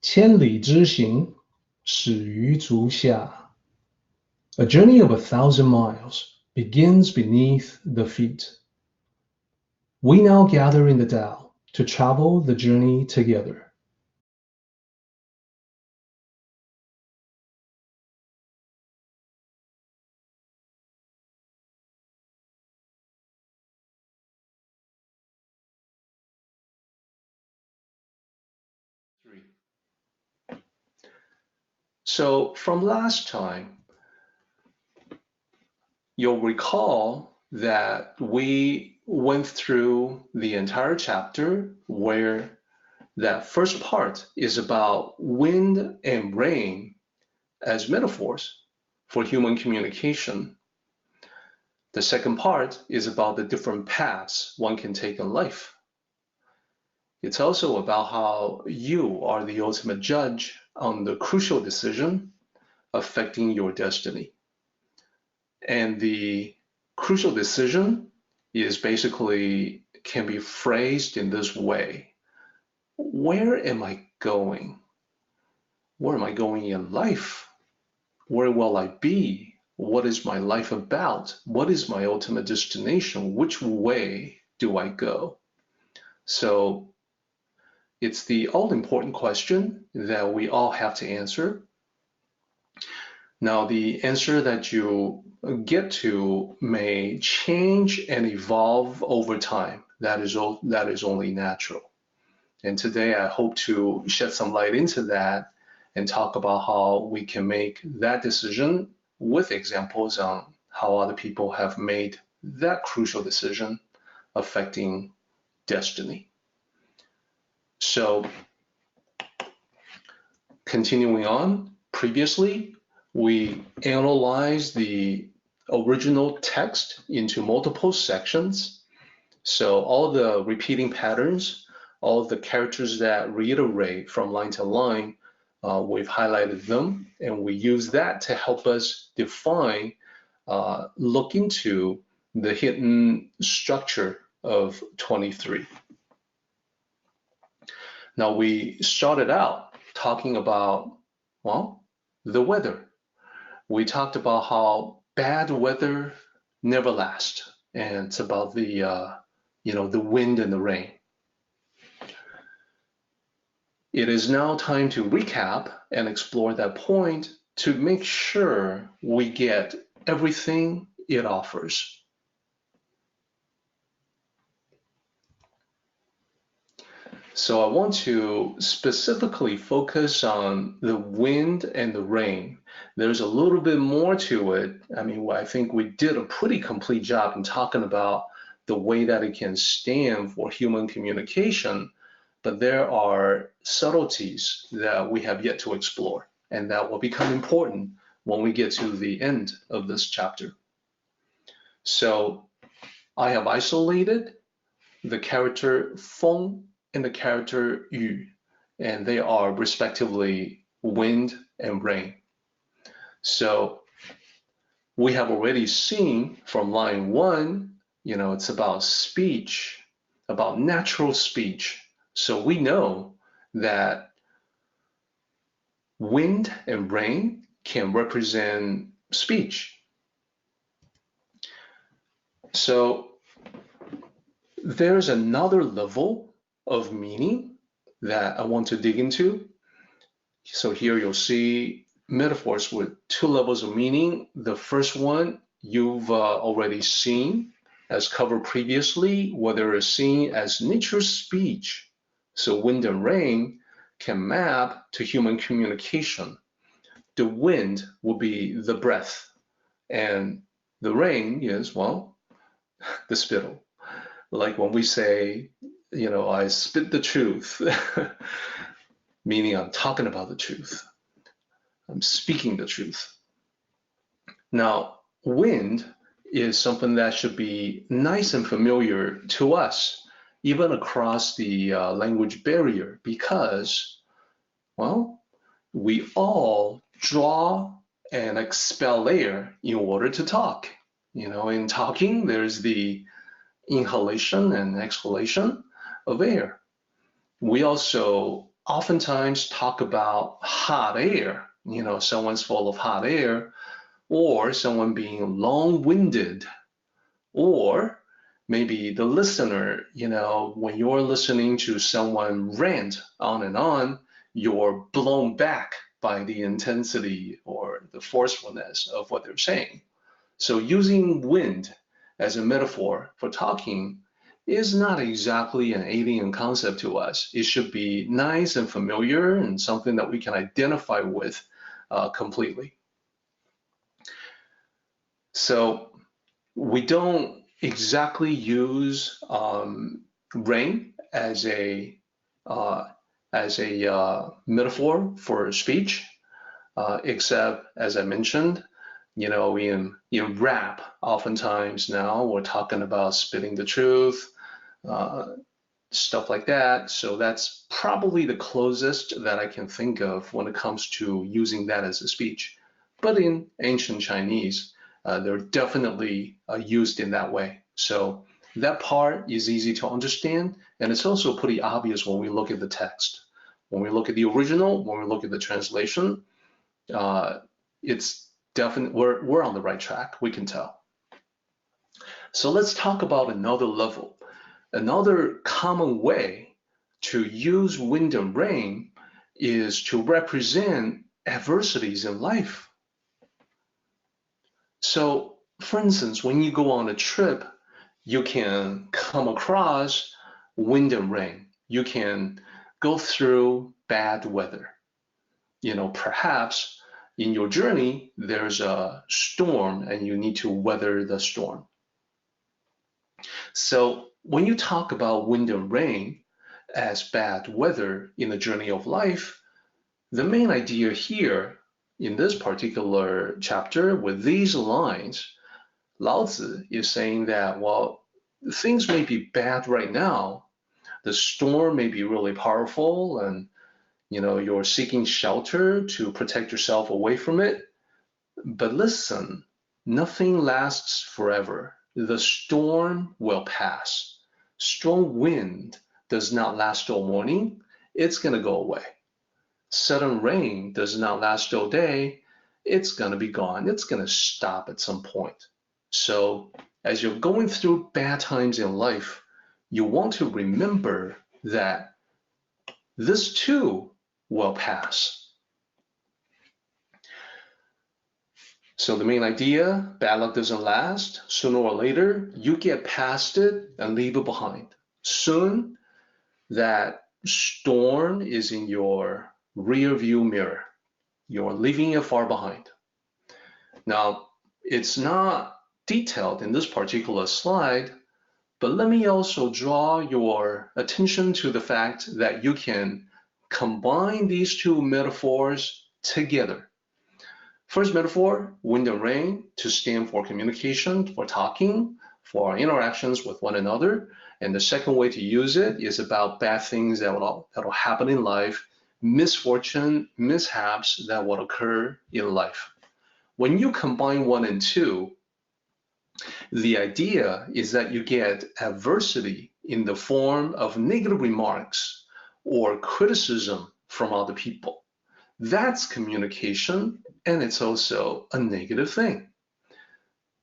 千里之行，始于足下。A journey of 1,000 miles begins beneath the feet. We now gather in the Dell to travel the journey together. So from last time, you'll recall that we went through the entire chapter where that first part is about wind and rain as metaphors for human communication. The second part is about the different paths one can take in life. It's also about how you are the ultimate judge on the crucial decision affecting your destiny. And the crucial decision is basically can be phrased in this way. Where am I going? Where am I going in life? Where will I be? What is my life about? What is my ultimate destination? Which way do I go? So it's the all-important question that we all have to answer. Now, the answer that you get to may change and evolve over time. That is only natural. And today I hope to shed some light into that and talk about how we can make that decision with examples on how other people have made that crucial decision affecting destiny. So continuing on, previously we analyzed the original text into multiple sections. So all the repeating patterns, all the characters that reiterate from line to line, we've highlighted them, and we use that to help us define, look into the hidden structure of 23. Now we started out talking about, well, the weather. We talked about how bad weather never lasts, and it's about the the wind and the rain. It is now time to recap and explore that point to make sure we get everything it offers. So I want to specifically focus on the wind and the rain. There's a little bit more to it. I mean, I think we did a pretty complete job in talking about the way that it can stand for human communication, but there are subtleties that we have yet to explore, and that will become important when we get to the end of this chapter. So I have isolated the character feng and the character yu, and they are respectively wind and rain. So we have already seen from line 1, it's about speech, about natural speech. So we know that wind and rain can represent speech. So there's another level of meaning that I want to dig into. So here you'll see metaphors with 2 levels of meaning. The first one you've already seen as covered previously, where they're seen as nature's speech. So wind and rain can map to human communication. The wind will be the breath, and the rain is, well, the spittle. Like when we say, I spit the truth, meaning I'm talking about the truth. I'm speaking the truth. Now, wind is something that should be nice and familiar to us, even across the language barrier, because, well, we all draw and expel air in order to talk. In talking, there's the inhalation and exhalation of air. We also oftentimes talk about hot air, someone's full of hot air, or someone being long-winded, or maybe the listener, when you're listening to someone rant on and on, you're blown back by the intensity or the forcefulness of what they're saying. So using wind as a metaphor for talking is not exactly an alien concept to us. It should be nice and familiar and something that we can identify with completely. So we don't exactly use rain as a metaphor for speech, except as I mentioned, in rap, oftentimes now we're talking about spitting the truth, stuff like that. So that's probably the closest that I can think of when it comes to using that as a speech. But in ancient Chinese, they're definitely used in that way. So that part is easy to understand, and it's also pretty obvious when we look at the text. When we look at the original, when we look at the translation, it's definitely, we're on the right track, we can tell. So let's talk about another level. Another common way to use wind and rain is to represent adversities in life. So, for instance, when you go on a trip, you can come across wind and rain. You can go through bad weather. Perhaps in your journey, there's a storm and you need to weather the storm. So when you talk about wind and rain as bad weather in the journey of life, the main idea here in this particular chapter with these lines, Lao Tzu is saying that, well, things may be bad right now. The storm may be really powerful and you're seeking shelter to protect yourself away from it. But listen, nothing lasts forever. The storm will pass. Strong wind does not last all morning. It's going to go away. Sudden rain does not last all day. It's going to be gone. It's going to stop at some point. So as you're going through bad times in life, you want to remember that this too will pass. So the main idea, bad luck doesn't last. Sooner or later, you get past it and leave it behind. Soon, that storm is in your rear view mirror. You're leaving it far behind. Now, it's not detailed in this particular slide, but let me also draw your attention to the fact that you can combine these two metaphors together. First metaphor, wind and rain, to stand for communication, for talking, for our interactions with one another. And the second way to use it is about bad things that will happen in life, misfortune, mishaps that will occur in life. When you combine one and two, the idea is that you get adversity in the form of negative remarks or criticism from other people. That's communication, and it's also a negative thing.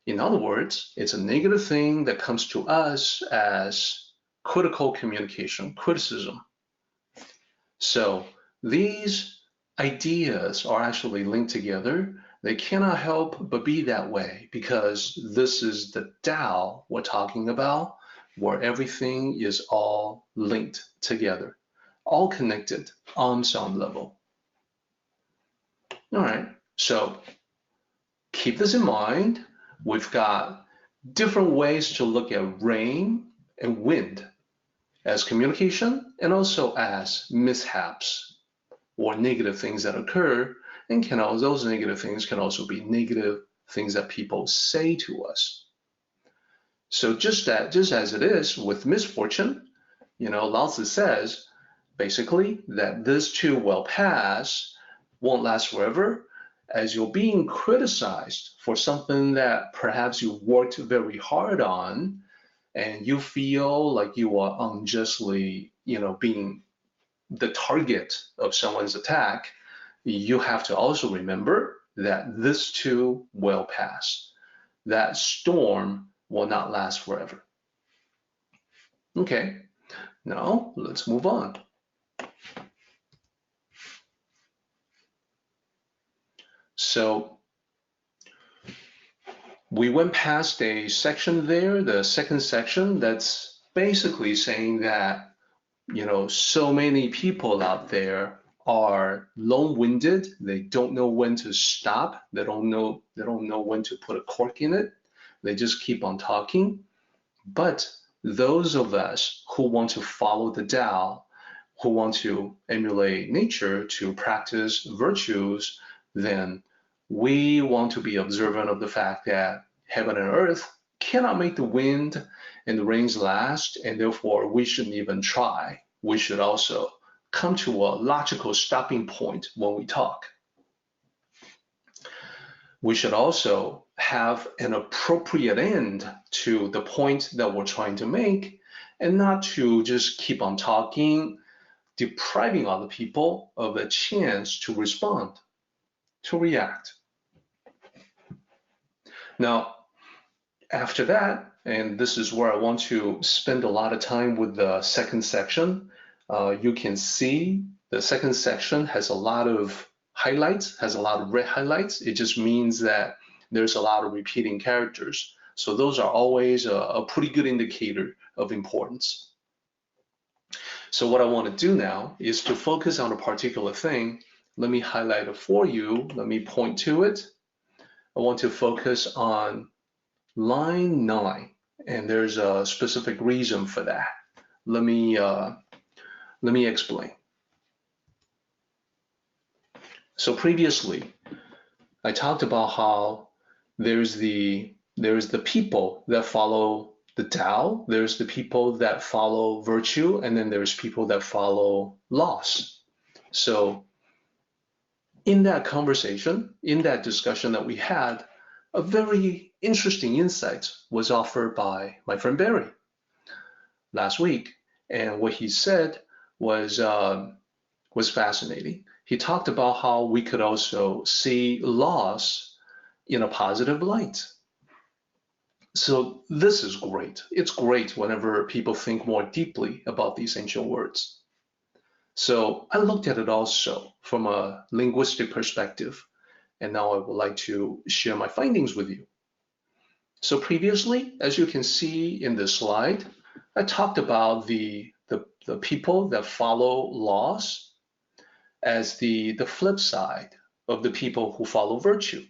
In other words, it's a negative thing that comes to us as critical communication, criticism. So these ideas are actually linked together. They cannot help but be that way because this is the Dell we're talking about, where everything is all linked together, all connected on some level. All right, so keep this in mind. We've got different ways to look at rain and wind as communication and also as mishaps or negative things that occur, and those negative things can also be negative things that people say to us. So just as it is with misfortune, Lao Tzu says basically that this too will pass, won't last forever, as you're being criticized for something that perhaps you worked very hard on and you feel like you are unjustly, being the target of someone's attack, you have to also remember that this too will pass. That storm will not last forever. Okay, now let's move on. So we went past a section there, the second section, that's basically saying that, so many people out there are long-winded. They don't know when to stop. They don't know when to put a cork in it. They just keep on talking. But those of us who want to follow the Tao, who want to emulate nature, to practice virtues, then we want to be observant of the fact that heaven and earth cannot make the wind and the rains last, and therefore we shouldn't even try. We should also come to a logical stopping point when we talk. We should also have an appropriate end to the point that we're trying to make, and not to just keep on talking, depriving other people of a chance to respond, to react. Now, after that, and this is where I want to spend a lot of time with the second section, you can see the second section has a lot of highlights, has a lot of red highlights. It just means that there's a lot of repeating characters. So those are always a pretty good indicator of importance. So what I want to do now is to focus on a particular thing. Let me highlight it for you. Let me point to it. I want to focus on line 9, and there's a specific reason for that. Let me explain. So previously, I talked about how there's the people that follow the Tao, there's the people that follow virtue, and then there's people that follow loss. So in that conversation, in that discussion that we had, a very interesting insight was offered by my friend Barry last week, and what he said was fascinating. He talked about how we could also see loss in a positive light. So this is great. It's great whenever people think more deeply about these ancient words. So I looked at it also from a linguistic perspective, and now I would like to share my findings with you. So previously, as you can see in this slide, I talked about the people that follow laws as the flip side of the people who follow virtue.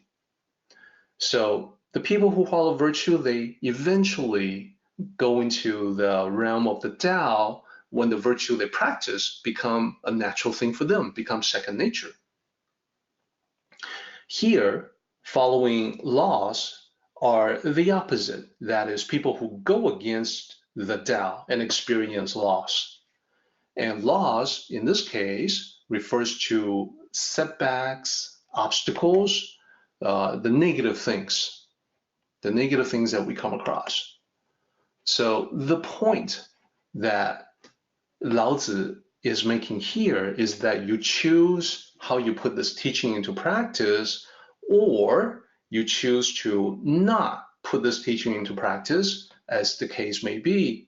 So the people who follow virtue, they eventually go into the realm of the Tao when the virtue they practice become a natural thing for them, become second nature. Here, following laws are the opposite. That is, people who go against the Tao and experience loss. And loss, in this case, refers to setbacks, obstacles, the negative things that we come across. So the point that Lao Tzu is making here is that you choose how you put this teaching into practice, or you choose to not put this teaching into practice, as the case may be.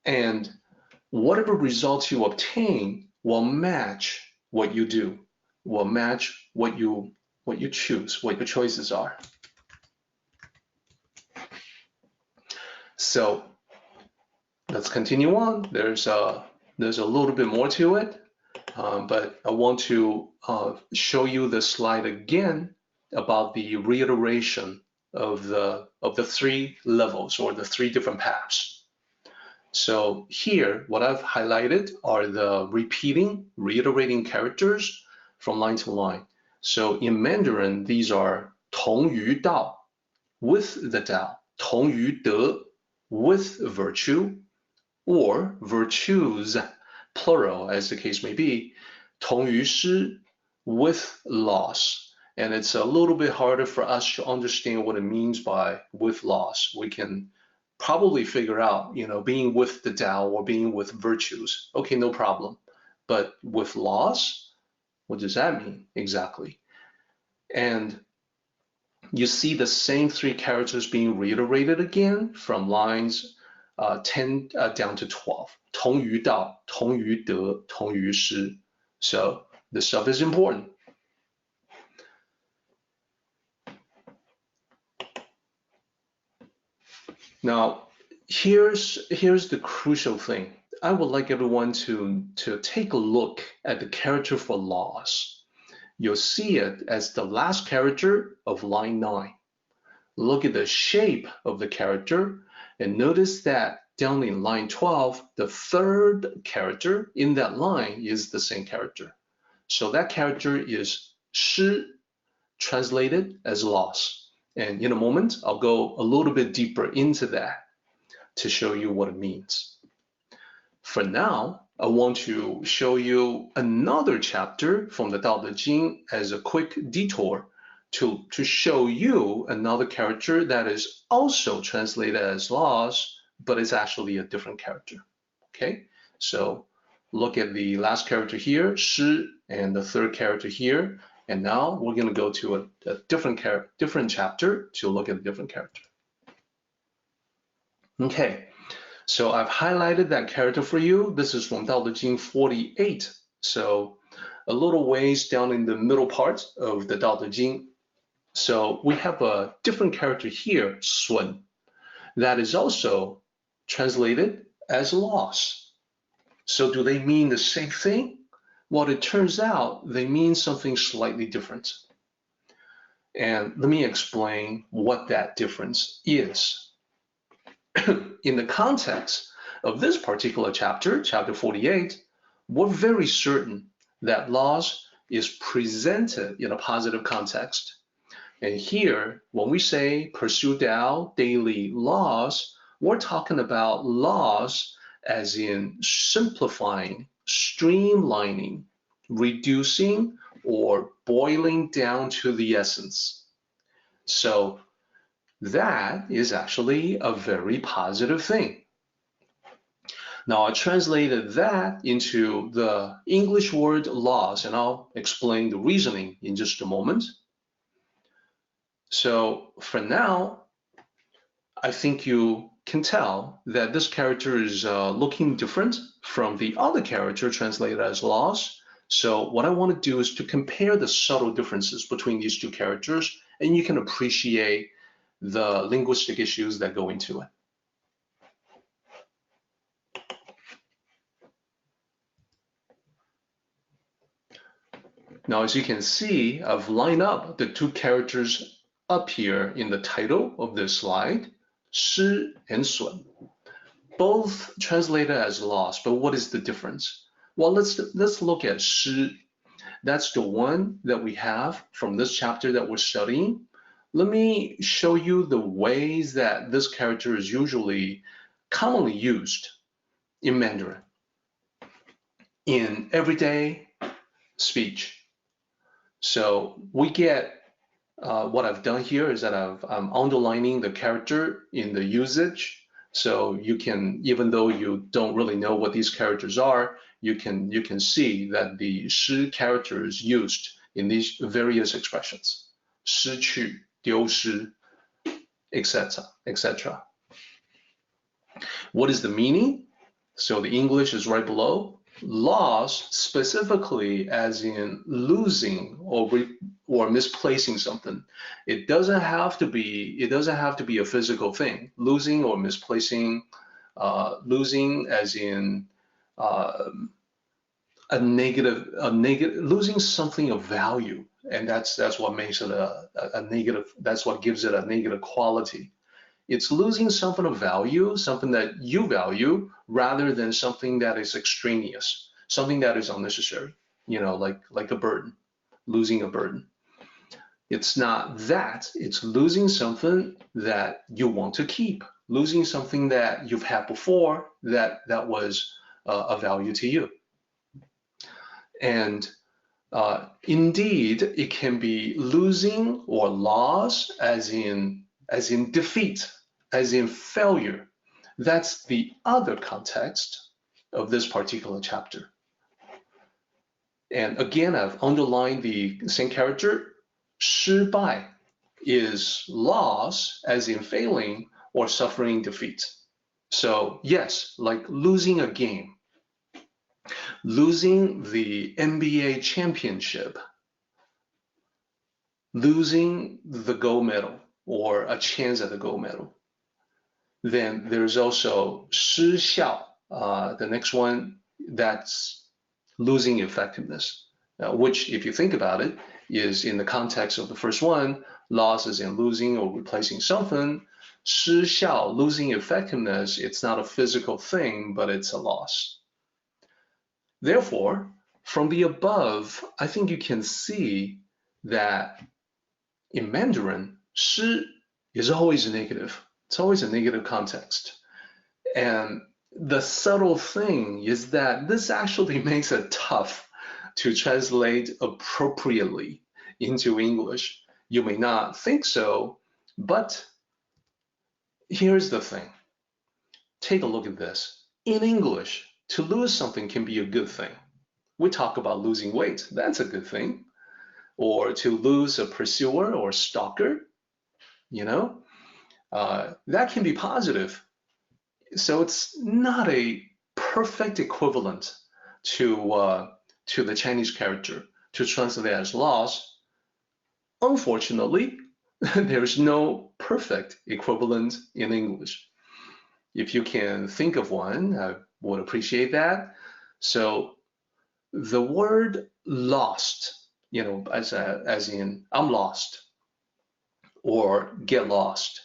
And whatever results you obtain will match what you do, will match what you choose, what your choices are. So let's continue on. There's a little bit more to it, but I want to show you the slide again about the reiteration of the 3 levels, or the 3 different paths. So here, what I've highlighted are the reiterating characters from line to line. So in Mandarin, these are 同于道, with the Tao, 同于德, with virtue, or virtues, plural, as the case may be, 同于失, with loss. And it's a little bit harder for us to understand what it means by with loss. We can probably figure out, being with the Dell or being with virtues. Okay, no problem. But with laws, what does that mean exactly? And you see the same three characters being reiterated again from lines 10 down to 12. 同于道, 同于德, 同于失. So this stuff is important. Now, here's the crucial thing. I would like everyone to take a look at the character for laws. You'll see it as the last character of line 9. Look at the shape of the character and notice that down in line 12, the third character in that line is the same character. So that character is 失, translated as loss. And in a moment, I'll go a little bit deeper into that to show you what it means. For now, I want to show you another chapter from the Tao Te Ching as a quick detour to show you another character that is also translated as loss, but it's actually a different character. Okay, so look at the last character here, 失, and the third character here. And now we're going to go to a different chapter to look at a different character. Okay, so I've highlighted that character for you. This is from Tao Te Ching 48. So a little ways down in the middle part of the Tao Te Ching. So we have a different character here, 损, that is also translated as loss. So do they mean the same thing? Well, it turns out they mean something slightly different. And let me explain what that difference is. In the context of this particular chapter, chapter 48, we're very certain that loss is presented in a positive context. And here, when we say pursue Tao, daily laws, we're talking about laws as in simplifying, streamlining, reducing, or boiling down to the essence. So that is actually a very positive thing. Now, I translated that into the English word laws, and I'll explain the reasoning in just a moment. So for now, I think you can tell that this character is looking different from the other character translated as laws. So what I want to do is to compare the subtle differences between these two characters, and you can appreciate the linguistic issues that go into it. Now, as you can see, I've lined up the two characters up here in the title of this slide, 失 and 损. Both translated as loss, but what is the difference? Well, let's look at 失. That's the one that we have from this chapter that we're studying. Let me show you the ways that this character is usually commonly used in Mandarin in everyday speech. So we get what I've done here is that I'm underlining the character in the usage. So you can, even though you don't really know what these characters are, you can see that the 失 character is used in these various expressions. 失去, 丢失, etc., etc. What is the meaning? So the English is right below. Loss specifically as in losing or misplacing something. It doesn't have to be a physical thing. Losing or misplacing, losing as in losing something of value, and that's what makes it a negative. That's what gives it a negative quality. It's losing something of value, something that you value, rather than something that is extraneous, something that is unnecessary, like a burden, losing a burden. It's not that, it's losing something that you want to keep, losing something that you've had before that was of value to you. And indeed, it can be losing or loss as in defeat, as in failure. That's the other context of this particular chapter. And again, I've underlined the same character. 失败 is loss, as in failing or suffering defeat. So yes, like losing a game, losing the NBA championship, losing the gold medal or a chance at the gold medal. Then there's also 失效, the next one, that's losing effectiveness, which, if you think about it, is in the context of the first one, loss is in losing or replacing something. 失效, losing effectiveness, it's not a physical thing, but it's a loss. Therefore, from the above, I think you can see that in Mandarin, 失 is always negative. It's always a negative context. And the subtle thing is that this actually makes it tough to translate appropriately into English. You may not think so, but here's the thing. Take a look at this. In English, to lose something can be a good thing. We talk about losing weight. That's a good thing. Or to lose a pursuer or stalker, that can be positive. So it's not a perfect equivalent to the Chinese character to translate as loss. Unfortunately, there's no perfect equivalent in English. If you can think of one, I would appreciate that. So the word lost, as in I'm lost or get lost,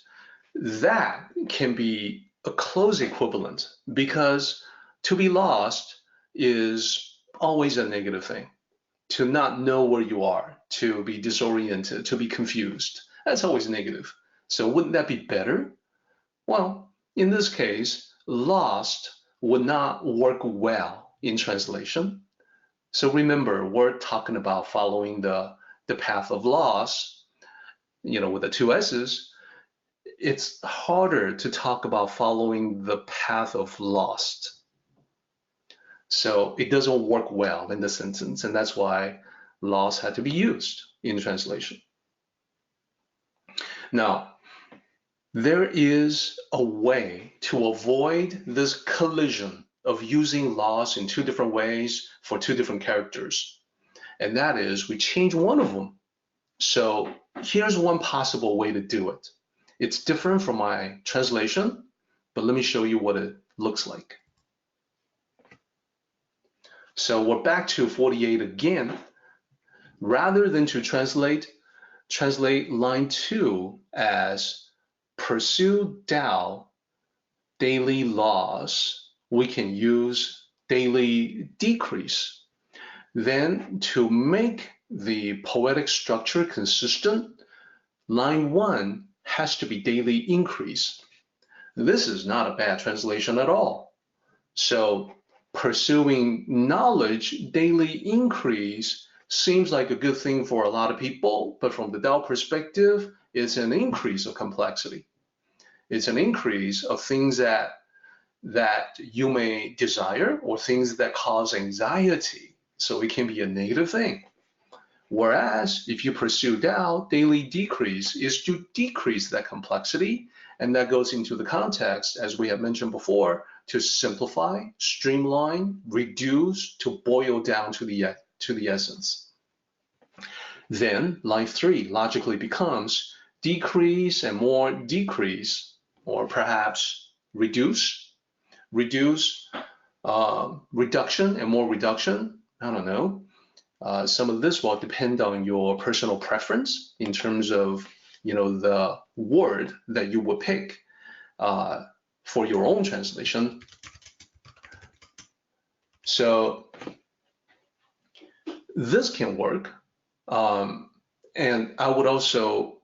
that can be a close equivalent, because to be lost is always a negative thing. To not know where you are, to be disoriented, to be confused, that's always negative. So wouldn't that be better? Well, in this case, lost would not work well in translation. So remember, we're talking about following the path of loss, with the two S's. It's harder to talk about following the path of lost. So it doesn't work well in the sentence, and that's why loss had to be used in translation. Now, there is a way to avoid this collision of using loss in two different ways for two different characters, and that is we change one of them. So here's one possible way to do it. It's different from my translation, but let me show you what it looks like. So we're back to 48 again. Rather than to translate line 2 as pursue Dell, daily loss, we can use daily decrease. Then to make the poetic structure consistent, line 1 has to be daily increase. This is not a bad translation at all. So pursuing knowledge, daily increase, seems like a good thing for a lot of people, but from the Dell perspective, it's an increase of complexity. It's an increase of things that you may desire or things that cause anxiety. So it can be a negative thing. Whereas if you pursue Dell, daily decrease is to decrease that complexity, and that goes into the context, as we have mentioned before, to simplify, streamline, reduce, to boil down to the essence. Then line 3 logically becomes decrease and more decrease, or perhaps reduce, reduction and more reduction. I don't know. Some of this will depend on your personal preference in terms of, the word that you would pick for your own translation. So this can work. And I would also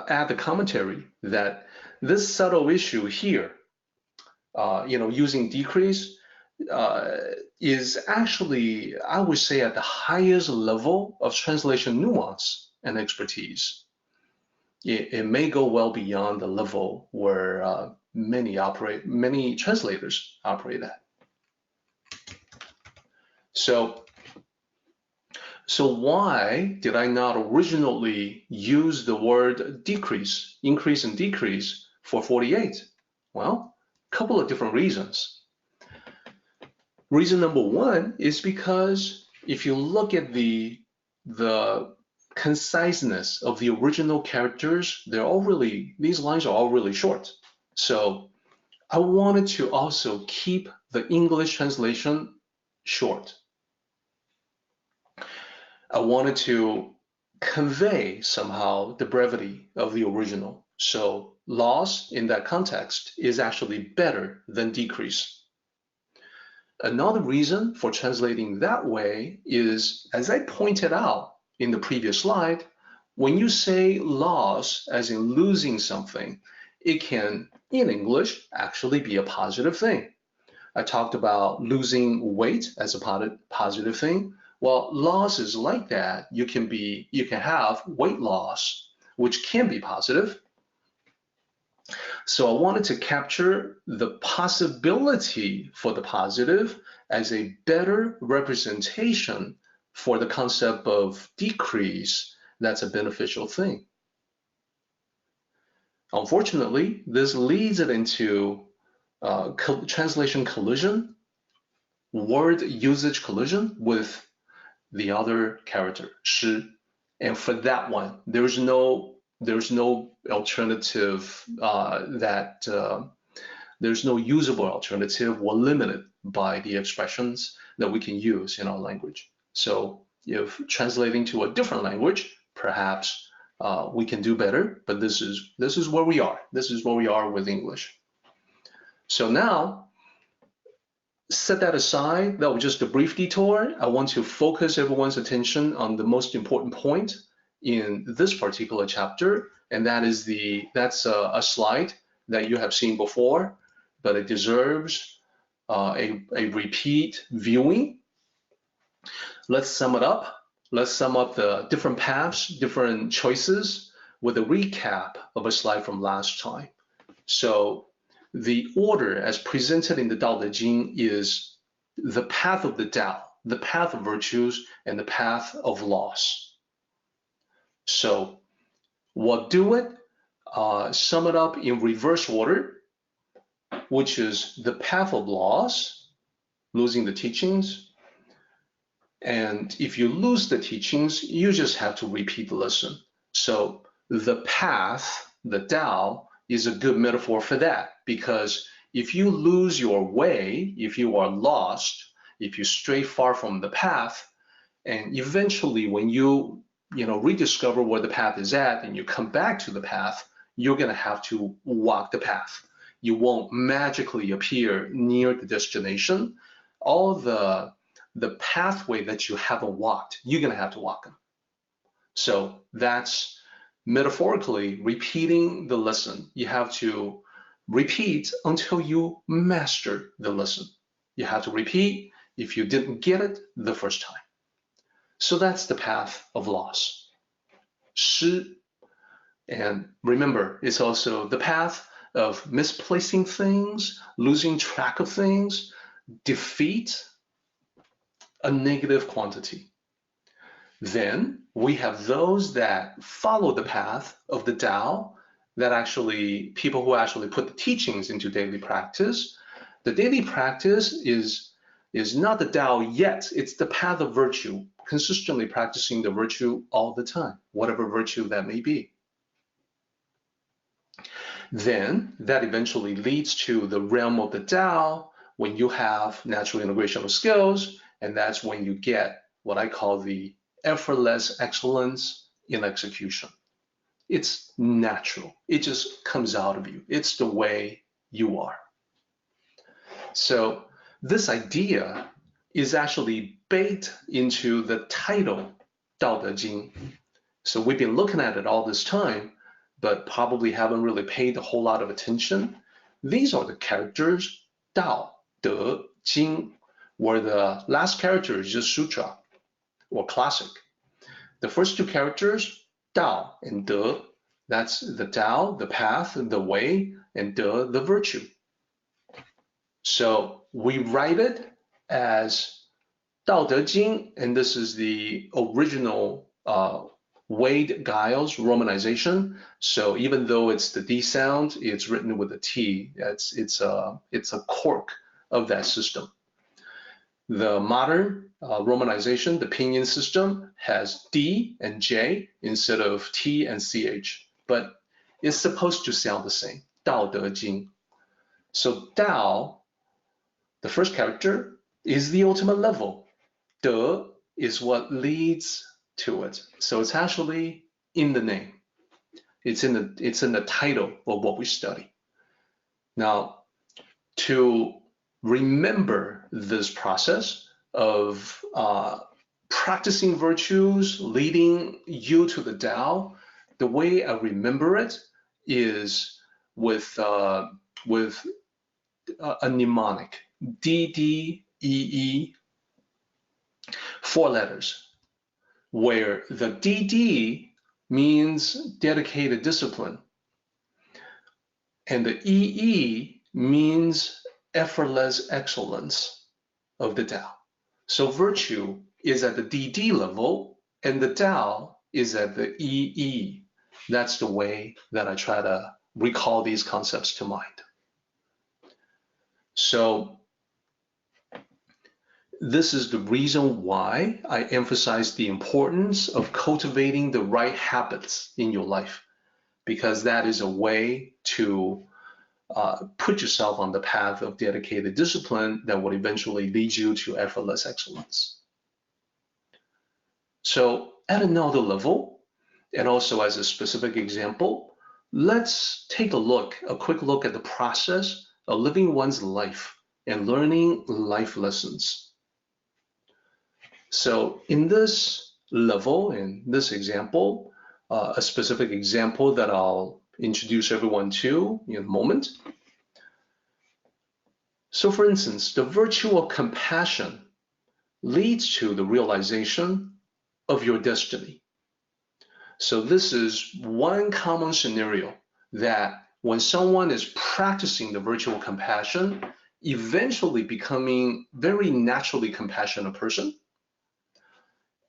add the commentary that this subtle issue here, using decrease, is actually, I would say, at the highest level of translation nuance and expertise. It may go well beyond the level where many translators operate at. So why did I not originally use the word decrease, increase and decrease for 48? Well, a couple of different reasons. Reason number one is because if you look at the conciseness of the original characters, these lines are all really short. So I wanted to also keep the English translation short. I wanted to convey somehow the brevity of the original. So loss in that context is actually better than decrease. Another reason for translating that way is, as I pointed out in the previous slide, when you say loss as in losing something, it can, in English, actually be a positive thing. I talked about losing weight as a positive thing. Well, loss is like that. You can have weight loss, which can be positive. So I wanted to capture the possibility for the positive as a better representation for the concept of decrease that's a beneficial thing. Unfortunately, this leads it into translation collision, word usage collision with the other character, 是. And for that one, there's no alternative there's no usable alternative. We're limited by the expressions that we can use in our language. So if translating to a different language, perhaps we can do better, but this is where we are. This is where we are with English. So now, set that aside. That was just a brief detour. I want to focus everyone's attention on the most important point in this particular chapter, and that's a slide that you have seen before, but it deserves a repeat viewing. Let's sum it up. Let's sum up the different paths, different choices with a recap of a slide from last time. So the order as presented in the Tao Te Ching is the path of the Tao, the path of virtues, and the path of loss. So we'll do it, sum it up in reverse order, which is the path of loss, losing the teachings. And if you lose the teachings, you just have to repeat the lesson. So the path, the Tao, is a good metaphor for that, because if you lose your way, if you are lost, if you stray far from the path, and eventually when you rediscover where the path is at and you come back to the path, you're going to have to walk the path. You won't magically appear near the destination. All the pathway that you haven't walked, you're going to have to walk them. So that's metaphorically repeating the lesson. You have to repeat until you master the lesson. You have to repeat if you didn't get it the first time. So that's the path of loss. 失. And remember, it's also the path of misplacing things, losing track of things, defeat, a negative quantity. Then we have those that follow the path of the Tao, people who actually put the teachings into daily practice. The daily practice is not the Tao yet, it's the path of virtue, consistently practicing the virtue all the time, whatever virtue that may be. Then that eventually leads to the realm of the Tao, when you have natural integration of skills, and that's when you get what I call the effortless excellence in execution. It's natural. It just comes out of you. It's the way you are. So this idea is actually baked into the title, Tao Te Ching. So we've been looking at it all this time, but probably haven't really paid a whole lot of attention. These are the characters, Tao, De, Jing, where the last character is just sutra or classic. The first two characters, Tao and De, that's the Tao, the path, the way, and De, the virtue. So we write it as 道德经, and this is the original Wade Giles romanization. So even though it's the D sound, it's written with a T. It's a quirk of that system. The modern romanization, the pinyin system, has D and J instead of T and CH, but it's supposed to sound the same. 道德经. So Dao, the first character, is the ultimate level. De is what leads to it. So it's actually in the name. It's in the title of what we study. Now, to remember this process of practicing virtues leading you to the Tao, the way I remember it is with a mnemonic, DDEE, 4 letters, where the DD means dedicated discipline, and the EE means effortless excellence of the Tao. So virtue is at the DD level, and the Tao is at the EE. That's the way that I try to recall these concepts to mind. So this is the reason why I emphasize the importance of cultivating the right habits in your life, because that is a way to put yourself on the path of dedicated discipline that will eventually lead you to effortless excellence. So at another level, and also as a specific example, let's take a quick look at the process of living one's life and learning life lessons. So in this level, in this example, a specific example that I'll introduce everyone to in a moment. So for instance, the virtue of compassion leads to the realization of your destiny. So this is one common scenario that when someone is practicing the virtue of compassion, eventually becoming very naturally compassionate person,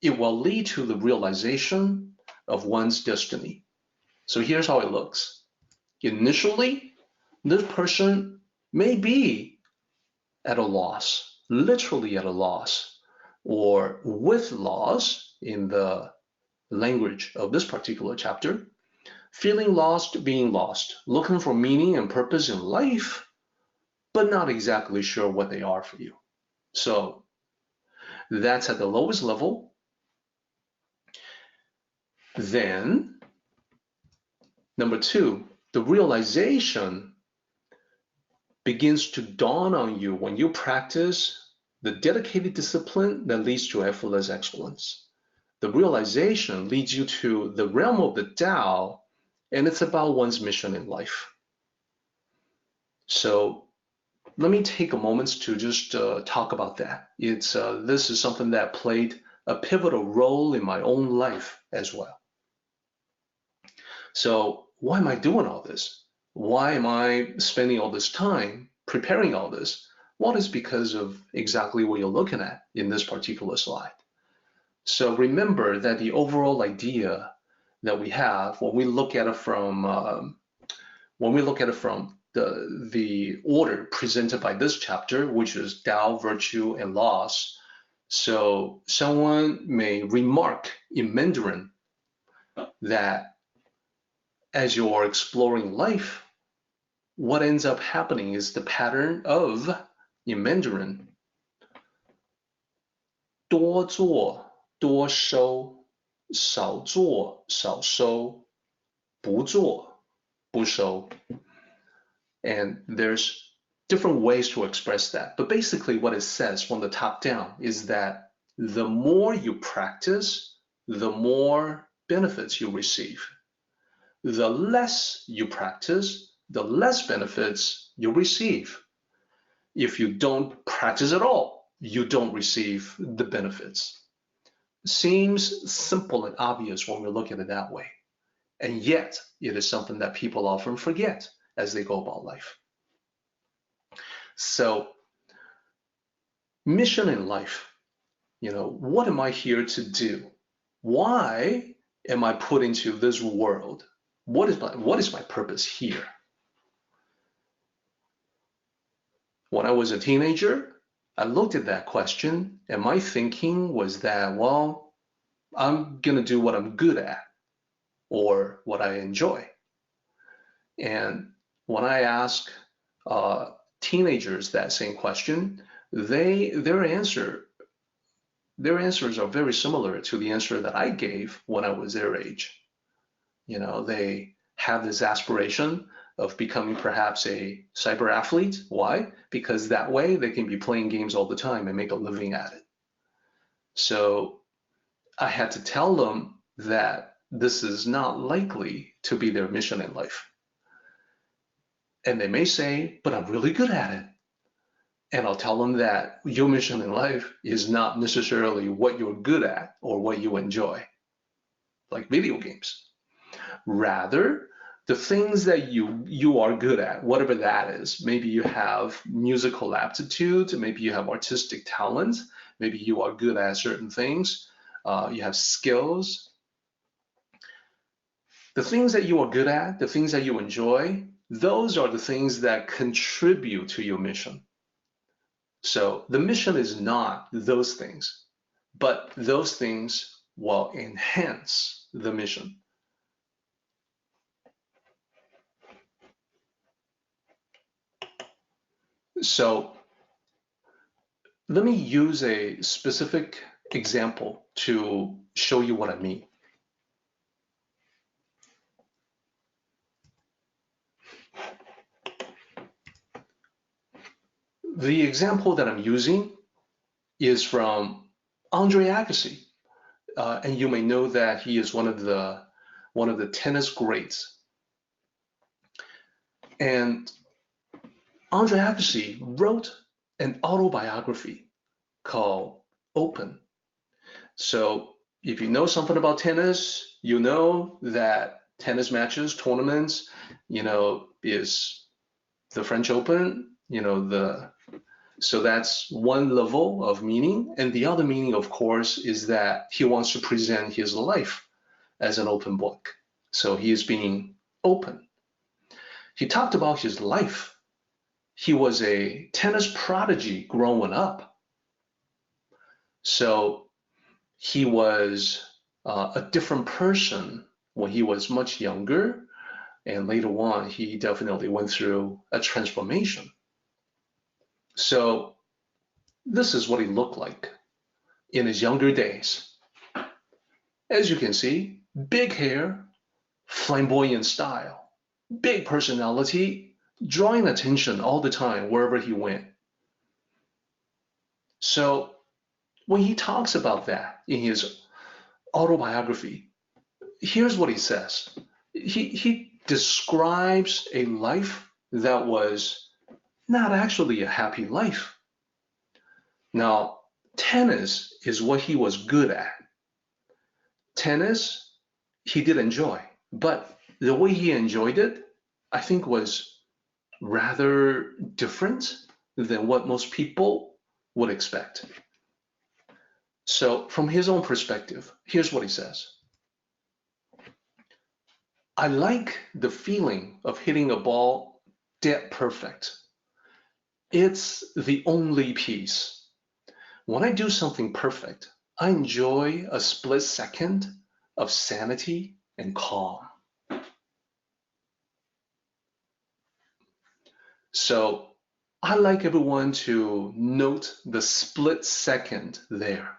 it will lead to the realization of one's destiny. So here's how it looks. Initially, this person may be at a loss, literally at a loss, or with loss in the language of this particular chapter, feeling lost, being lost, looking for meaning and purpose in life, but not exactly sure what they are for you. So that's at the lowest level. Then, number 2, the realization begins to dawn on you when you practice the dedicated discipline that leads to effortless excellence. The realization leads you to the realm of the Tao, and it's about one's mission in life. So let me take a moment to just talk about that. This is something that played a pivotal role in my own life as well. So why am I doing all this? Why am I spending all this time preparing all this? Well, it's because of exactly what you're looking at in this particular slide. So remember that the overall idea that we have when we look at it from the order presented by this chapter, which is Tao, virtue, and loss. So someone may remark in Mandarin that as you're exploring life, what ends up happening is the pattern of, in Mandarin, 多做多收，少做少收，不做不收. And there's different ways to express that. But basically what it says from the top down is that the more you practice, the more benefits you receive. The less you practice, the less benefits you receive. If you don't practice at all, you don't receive the benefits. Seems simple and obvious when we look at it that way. And yet, it is something that people often forget. as they go about life. So, mission in life, what am I here to do? Why am I put into this world? What is my purpose here? When I was a teenager, I looked at that question, and my thinking was that, well, I'm going to do what I'm good at or what I enjoy. And when I ask teenagers that same question, their answers are very similar to the answer that I gave when I was their age. They have this aspiration of becoming perhaps a cyber athlete. Why? Because that way they can be playing games all the time and make a living at it. So I had to tell them that this is not likely to be their mission in life. And they may say, but I'm really good at it. And I'll tell them that your mission in life is not necessarily what you're good at or what you enjoy, like video games. Rather, the things that you are good at, whatever that is, maybe you have musical aptitude, maybe you have artistic talent, maybe you are good at certain things, you have skills. The things that you are good at, the things that you enjoy, those are the things that contribute to your mission. So the mission is not those things, but those things will enhance the mission. So let me use a specific example to show you what I mean. The example that I'm using is from Andre Agassi, and you may know that he is one of the tennis greats. And Andre Agassi wrote an autobiography called Open. So if you know something about tennis, you know that tennis matches, tournaments, is the French Open, so that's one level of meaning. And the other meaning, of course, is that he wants to present his life as an open book. So he is being open. He talked about his life. He was a tennis prodigy growing up. So he was a different person when he was much younger. And later on, he definitely went through a transformation. So this is what he looked like in his younger days. As you can see, big hair, flamboyant style, big personality, drawing attention all the time wherever he went. So when he talks about that in his autobiography, here's what he says. He describes a life that was not actually a happy life. Now, tennis is what he was good at. Tennis, he did enjoy, but the way he enjoyed it, I think, was rather different than what most people would expect. So from his own perspective, here's what he says. I like the feeling of hitting a ball dead perfect. It's the only piece. When I do something perfect, I enjoy a split second of sanity and calm. So I like everyone to note the split second there.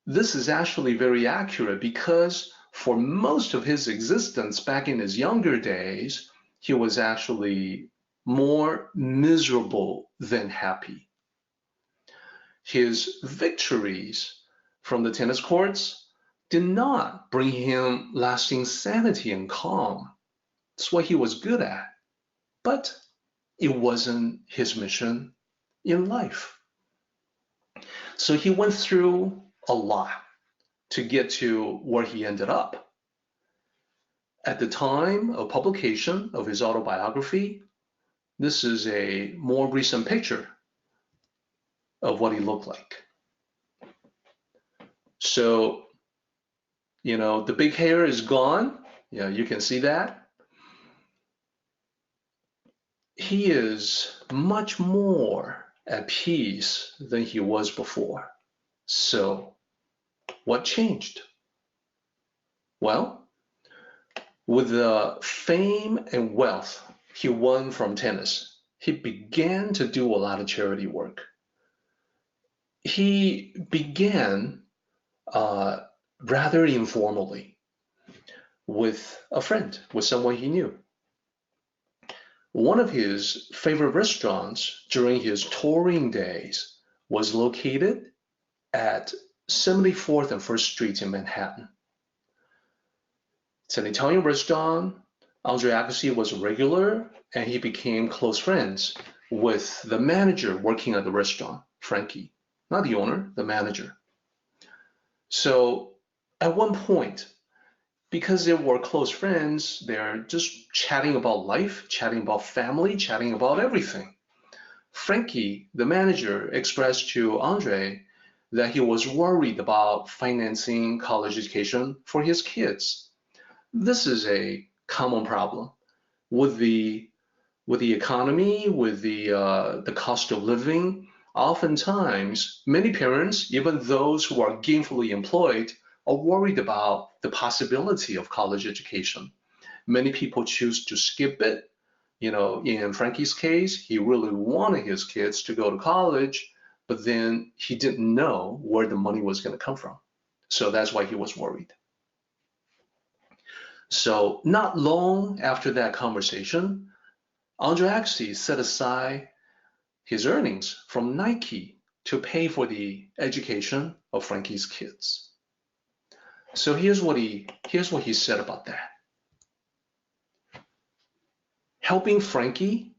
This is actually very accurate because for most of his existence back in his younger days, he was actually more miserable than happy. His victories from the tennis courts did not bring him lasting sanity and calm. It's what he was good at, but it wasn't his mission in life. So he went through a lot to get to where he ended up. At the time of publication of his autobiography, this is a more recent picture of what he looked like. So, the big hair is gone. You can see that. He is much more at peace than he was before. So, what changed? Well, with the fame and wealth he won from tennis, he began to do a lot of charity work. He began rather informally with a friend, with someone he knew. One of his favorite restaurants during his touring days was located at 74th and 1st Street in Manhattan. It's an Italian restaurant. Andre Agassi was a regular, and he became close friends with the manager working at the restaurant, Frankie. Not the owner, the manager. So at one point, because they were close friends, they're just chatting about life, chatting about family, chatting about everything. Frankie, the manager, expressed to Andre that he was worried about financing college education for his kids. This is a common problem with the economy, with the cost of living. Oftentimes, many parents, even those who are gainfully employed, are worried about the possibility of college education. Many people choose to skip it. In Frankie's case, he really wanted his kids to go to college, but then he didn't know where the money was going to come from. So that's why he was worried. So not long after that conversation, Andre Agassi set aside his earnings from Nike to pay for the education of Frankie's kids. So here's what he said about that. Helping Frankie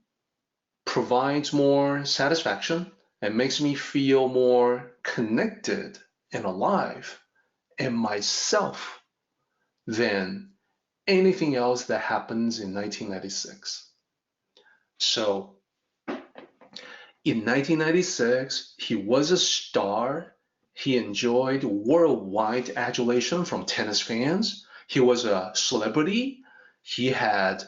provides more satisfaction and makes me feel more connected and alive and myself than anything else that happens in 1996. So in 1996, he was a star. He enjoyed worldwide adulation from tennis fans. He was a celebrity. He had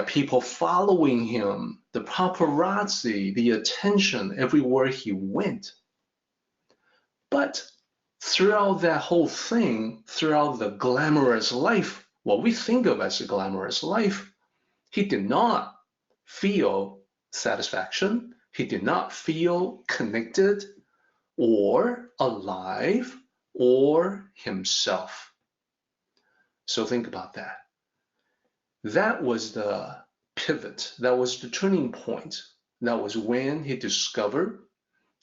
people following him, the paparazzi, the attention everywhere he went. But throughout that whole thing, throughout the glamorous life, what we think of as a glamorous life, he did not feel satisfaction. He did not feel connected or alive or himself. So think about that. That was the pivot. That was the turning point. That was when he discovered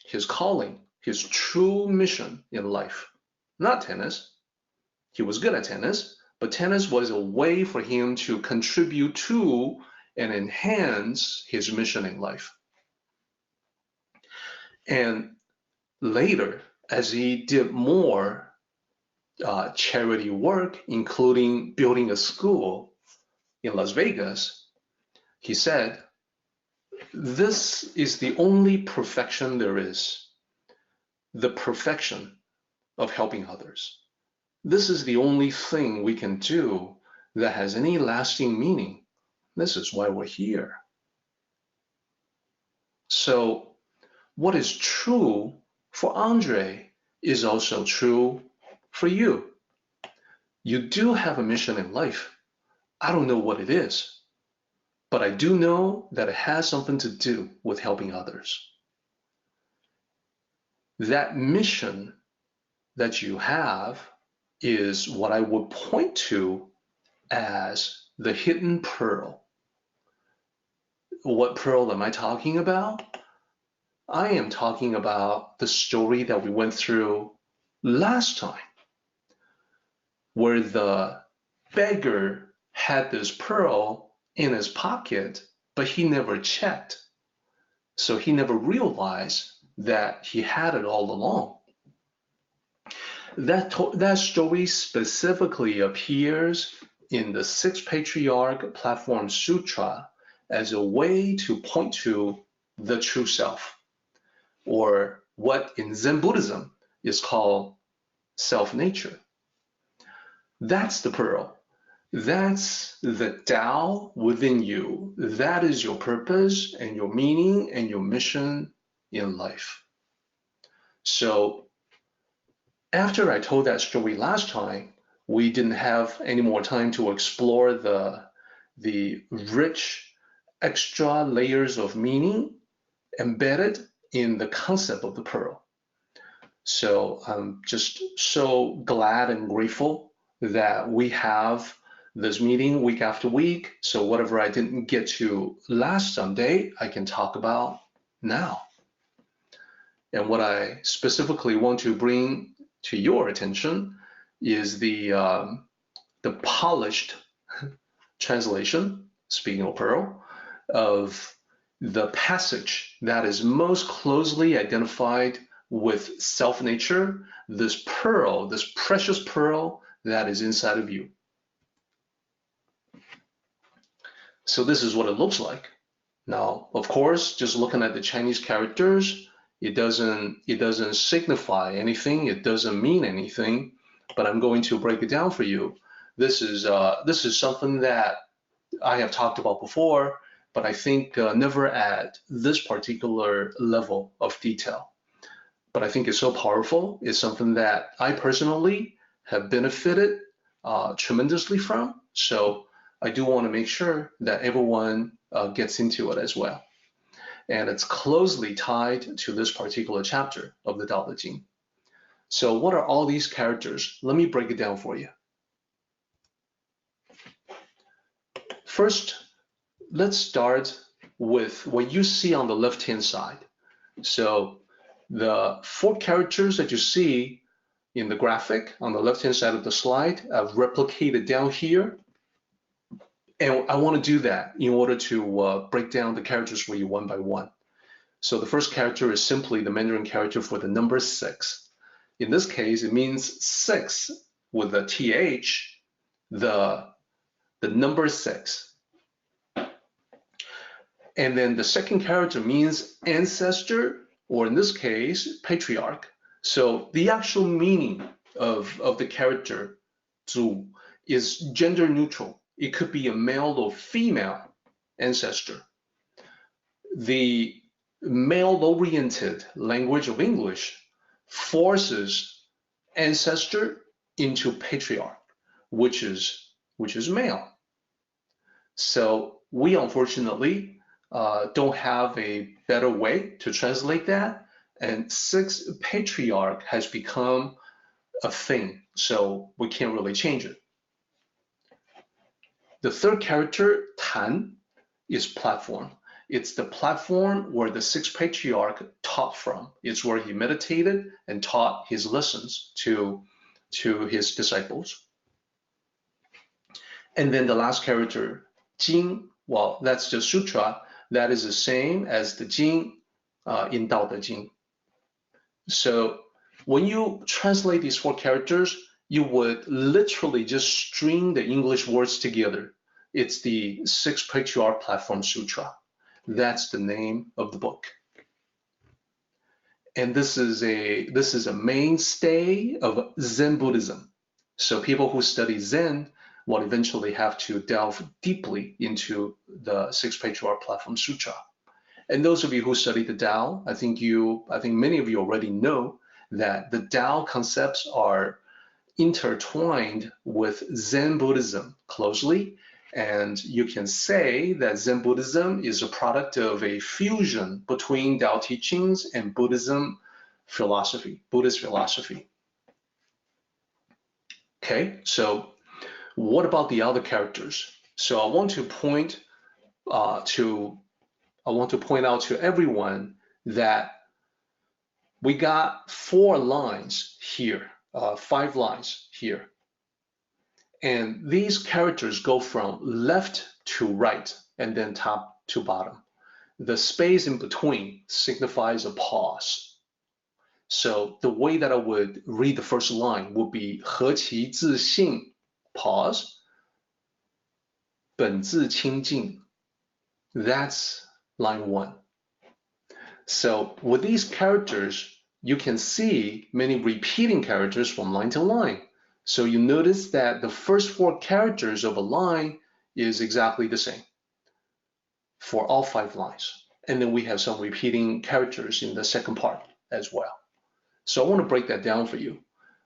his calling, his true mission in life. Not tennis. He was good at tennis, but tennis was a way for him to contribute to and enhance his mission in life. And later, as he did more charity work, including building a school in Las Vegas, he said, "This is the only perfection there is, the perfection of helping others. This is the only thing we can do that has any lasting meaning. This is why we're here." So what is true for Andre is also true for you. You do have a mission in life. I don't know what it is, but I do know that it has something to do with helping others. That mission that you have is what I would point to as the hidden pearl. What pearl am I talking about? I am talking about the story that we went through last time, where the beggar had this pearl in his pocket, but he never checked. So he never realized that he had it all along. That story specifically appears in the Six Patriarch Platform Sutra as a way to point to the true self, or what in Zen Buddhism is called self-nature. That's the pearl. That's the Tao within you. That is your purpose and your meaning and your mission in life. So after I told that story last time, we didn't have any more time to explore the rich extra layers of meaning embedded in the concept of the pearl. So I'm just so glad and grateful that we have this meeting week after week. So whatever I didn't get to last Sunday, I can talk about now. And what I specifically want to bring to your attention is the polished translation, speaking of pearl, of the passage that is most closely identified with self-nature, this pearl, this precious pearl that is inside of you. So this is what it looks like. Now, of course, just looking at the Chinese characters, it doesn't signify anything. It doesn't mean anything. But I'm going to break it down for you. This is something that I have talked about before, but I think never at this particular level of detail. But I think it's so powerful. It's something that I personally have benefited tremendously from. So I do want to make sure that everyone gets into it as well. And it's closely tied to this particular chapter of the Tao Te Ching. So what are all these characters? Let me break it down for you. First, let's start with what you see on the left-hand side. So the 4 characters that you see in the graphic on the left-hand side of the slide, I've replicated down here. And I want to do that in order to break down the characters for you one by one. So the first character is simply the Mandarin character for the number 6. In this case, it means 6 with the TH, the number 6. And then the second character means ancestor, or in this case, patriarch. So the actual meaning of the character 主 is gender neutral. It could be a male or female ancestor. The male-oriented language of English forces ancestor into patriarch, which is male. So we unfortunately don't have a better way to translate that, and 6 patriarch has become a thing, so we can't really change it. The third character, Tan, is platform. It's the platform where the 6th patriarch taught from. It's where he meditated and taught his lessons to his disciples. And then the last character, Ching, well, that's the sutra. That is the same as the Jing in Tao Te Ching. So when you translate these 4 characters, you would literally just string the English words together. It's the 6th Patriarch Platform Sutra. That's the name of the book. And this is a mainstay of Zen Buddhism. So people who study Zen will eventually have to delve deeply into the 6th Patriarch Platform Sutra. And those of you who study the Tao, I think many of you already know that the Tao concepts are intertwined with Zen Buddhism closely, and you can say that Zen Buddhism is a product of a fusion between Tao teachings and Buddhist philosophy. Okay, so what about the other characters? So I want to point out to everyone that we got 4 lines here, 5 lines here. And these characters go from left to right and then top to bottom. The space in between signifies a pause. So the way that I would read the first line would be 何其自信, pause. 本自清净. That's line 1. So with these characters, you can see many repeating characters from line to line. So you notice that the first 4 characters of a line is exactly the same for all 5 lines. And then we have some repeating characters in the second part as well. So I want to break that down for you,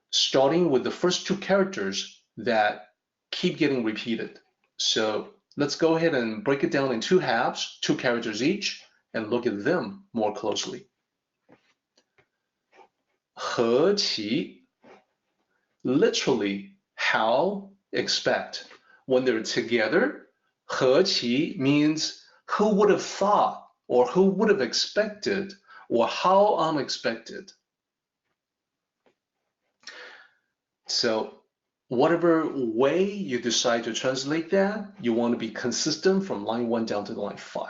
starting with the first 2 characters that keep getting repeated. So let's go ahead and break it down in 2 halves, 2 characters each, and look at them more closely. 何其, literally, how, expect. When they're together, 何其 means who would have thought, or who would have expected, or how unexpected. So whatever way you decide to translate that, you want to be consistent from line 1 down to line 5.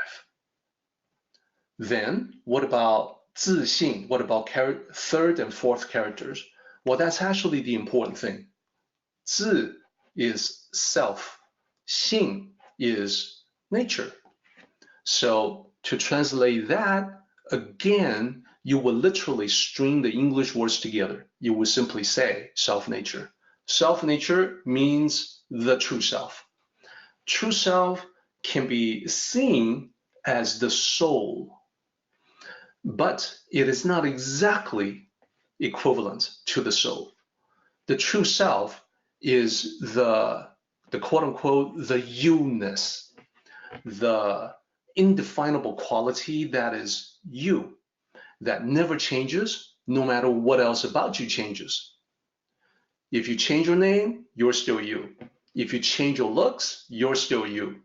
Then, what about 自信? What about third and fourth characters? Well, that's actually the important thing. 自 is self. 性 is nature. So to translate that, again, you will literally string the English words together. You will simply say self-nature. Self-nature means the true self. True self can be seen as the soul, but it is not exactly equivalent to the soul. The true self is the quote-unquote, the you-ness, the indefinable quality that is you, that never changes no matter what else about you changes. If you change your name, you're still you. If you change your looks, you're still you.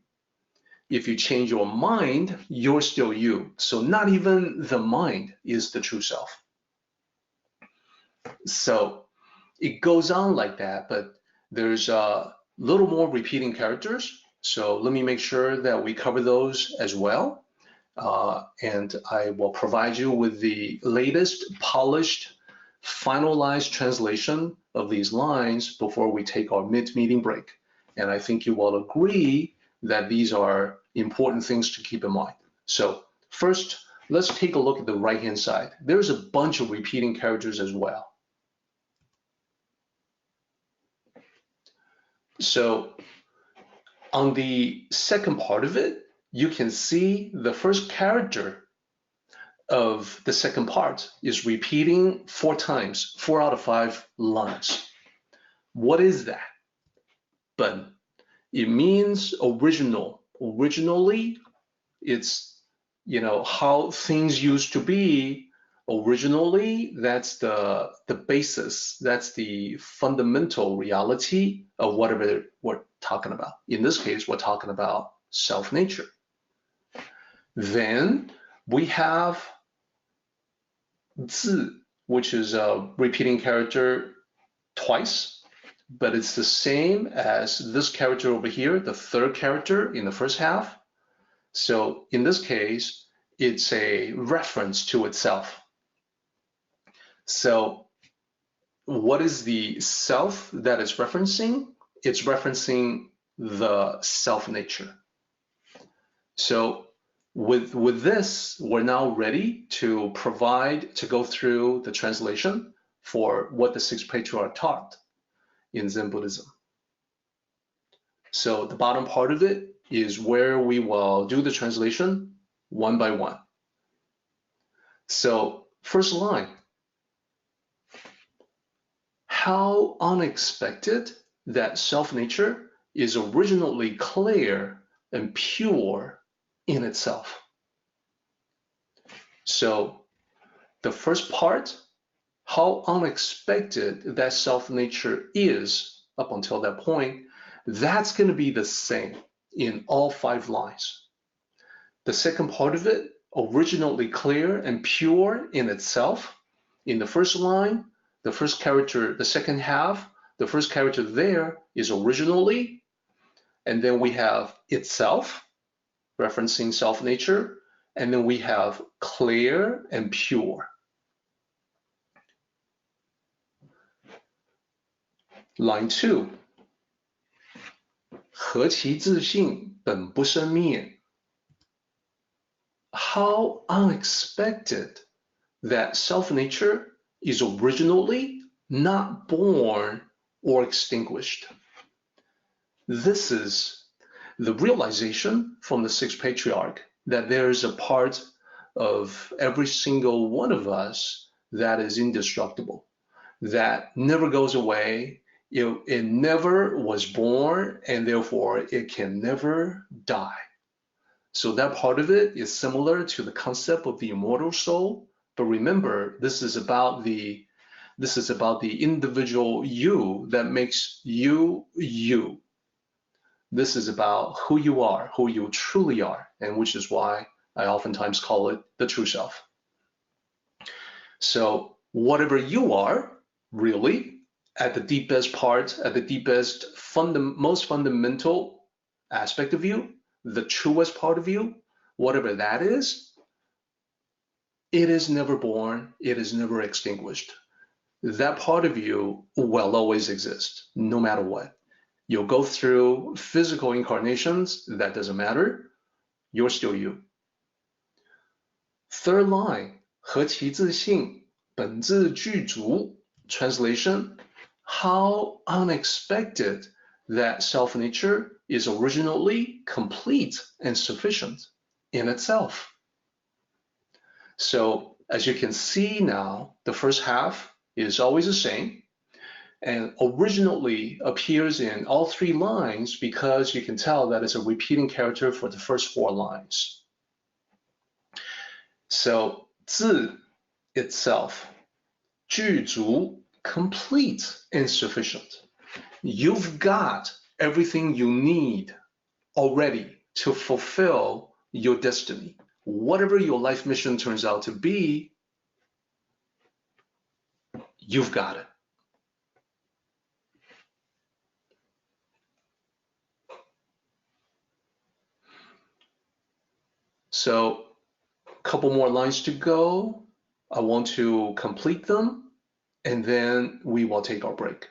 If you change your mind, you're still you. So not even the mind is the true self. So it goes on like that, but there's a little more repeating characters. So let me make sure that we cover those as well. And I will provide you with the latest, polished, finalized translation of these lines before we take our mid-meeting break. And I think you will agree that these are important things to keep in mind. So first, let's take a look at the right-hand side. There's a bunch of repeating characters as well. So on the second part of it, you can see the first character of the second part is repeating 4 times, 4 out of 5 lines. What is that? But it means original. Originally, it's, how things used to be. Originally, that's the basis. That's the fundamental reality of whatever we're talking about. In this case, we're talking about self-nature. Then we have 字, which is a repeating character twice, but it's the same as this character over here, the third character in the first half. So in this case, it's a reference to itself. So what is the self that it's referencing? It's referencing the self-nature. So with this, we're now ready to go through the translation for what the 6 patriarchs taught in Zen Buddhism. So the bottom part of it is where we will do the translation one by one. So first line, how unexpected that self-nature is originally clear and pure in itself. So the first part, how unexpected that self-nature is up until that point, that's going to be the same in all 5 lines. The second part of it, originally clear and pure in itself, in the first line, the first character, the second half, the first character there is originally, and then we have itself, referencing self-nature, and then we have clear and pure. – 2. 。 . 。 . 。 . 。 . 。 . 。 . 。 . 。 . 。 . 。 。 . 。 。 . 。 。 . 。 。 . 。 。 。 。 。 . 。 。 . 。 。 . 。 。 。 。 。 。 。 。 。 . 。 。 . 。 。 . Line 2. 何其自信，本不生灭. How unexpected that self-nature is originally not born or extinguished. This is the realization from the sixth patriarch that there is a part of every single one of us that is indestructible, that never goes away. It never was born, and therefore it can never die. So that part of it is similar to the concept of the immortal soul. But remember, this is about the individual you that makes you you. This is about who you are, who you truly are, and which is why I oftentimes call it the true self. So whatever you are, really, at the deepest part, at the deepest, most fundamental aspect of you, the truest part of you, whatever that is, it is never born, it is never extinguished. That part of you will always exist, no matter what. You'll go through physical incarnations, that doesn't matter, you're still you. Third line, 何其自信，本自具足. Translation, how unexpected that self-nature is originally complete and sufficient in itself. So as you can see now, the first half is always the same and originally appears in all three lines because you can tell that it's a repeating character for the first four lines. So 自 itself, 具足, complete and sufficient. You've got everything you need already to fulfill your destiny. Whatever your life mission turns out to be, you've got it. So a couple more lines to go. I want to complete them, and then we will take our break.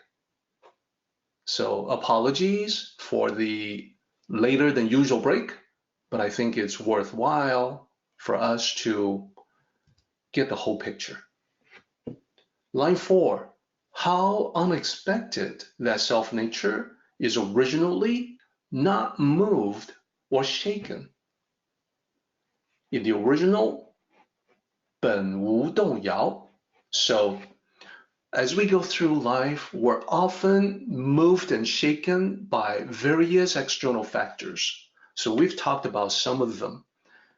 So apologies for the later than usual break, but I think it's worthwhile for us to get the whole picture. Line 4, how unexpected that self-nature is originally not moved or shaken. In the original, 本无动摇. So as we go through life, we're often moved and shaken by various external factors. So we've talked about some of them.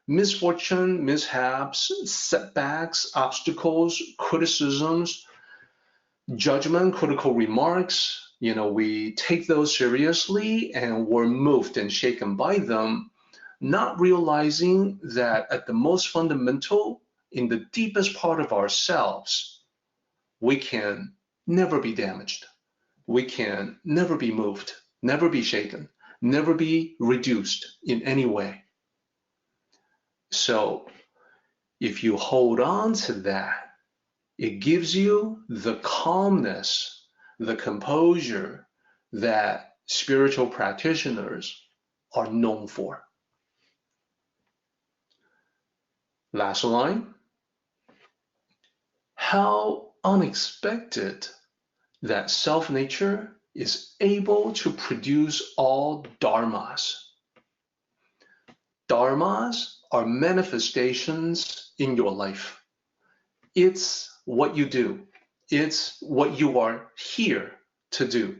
Misfortune, mishaps, setbacks, obstacles, criticisms, judgment, critical remarks. We take those seriously and we're moved and shaken by them, not realizing that at the most fundamental, in the deepest part of ourselves, we can never be damaged. We can never be moved, never be shaken, never be reduced in any way. So if you hold on to that, it gives you the calmness, the composure that spiritual practitioners are known for. Last line. How unexpected that self-nature is able to produce all dharmas. Dharmas are manifestations in your life. It's what you do. It's what you are here to do.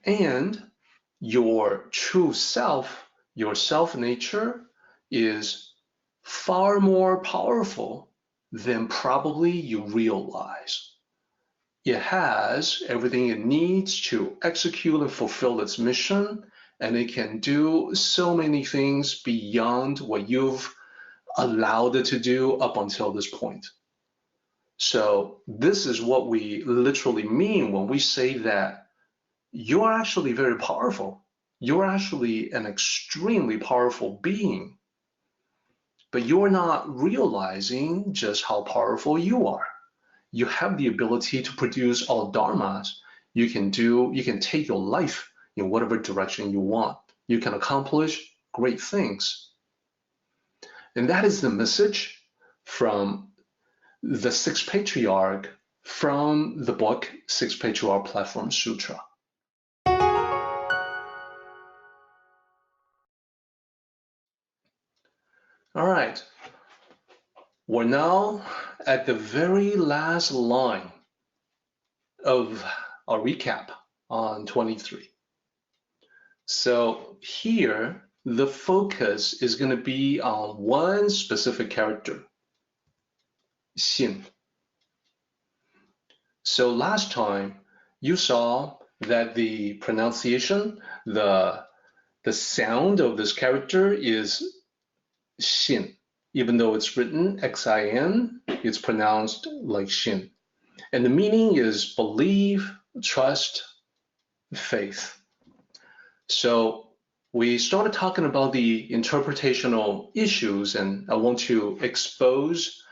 And your true self, your self-nature, is far more powerful than probably you realize. It has everything it needs to execute and fulfill its mission, and it can do so many things beyond what you've allowed it to do up until this point. So this is what we literally mean when we say that you're actually very powerful. You're actually an extremely powerful being, but you're not realizing just how powerful you are. You have the ability to produce all dharmas. You can take your life in whatever direction you want. You can accomplish great things. And that is the message from the Sixth Patriarch from the book Sixth Patriarch Platform Sutra. All right, we're now at the very last line of our recap on 23. So here, the focus is going to be on one specific character, Xin. So last time, you saw that the pronunciation, the sound of this character is Xin. Even though it's written Xin, it's pronounced like Xin. And the meaning is believe, trust, faith. So we started talking about the interpretational issues, and I want to expose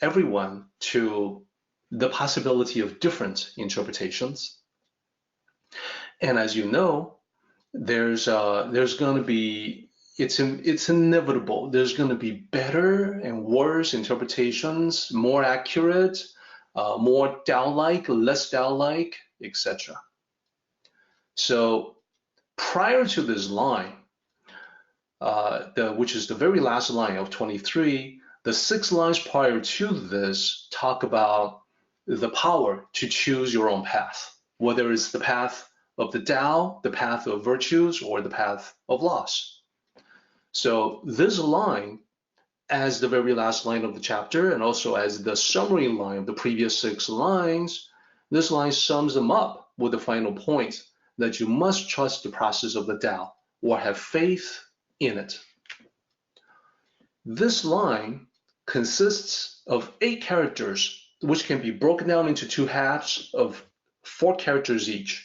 everyone to the possibility of different interpretations. And as you know, there's going to be, it's inevitable. There's going to be better and worse interpretations, more accurate, more Dell-like, less Dell-like, etc. So prior to this line, which is the very last line of 23, the 6 lines prior to this talk about the power to choose your own path, whether it's the path of the Tao, the path of virtues, or the path of loss. So this line, as the very last line of the chapter, and also as the summary line of the previous 6 lines, this line sums them up with the final point that you must trust the process of the Tao or have faith in it. This line consists of 8 characters, which can be broken down into 2 halves of 4 characters each.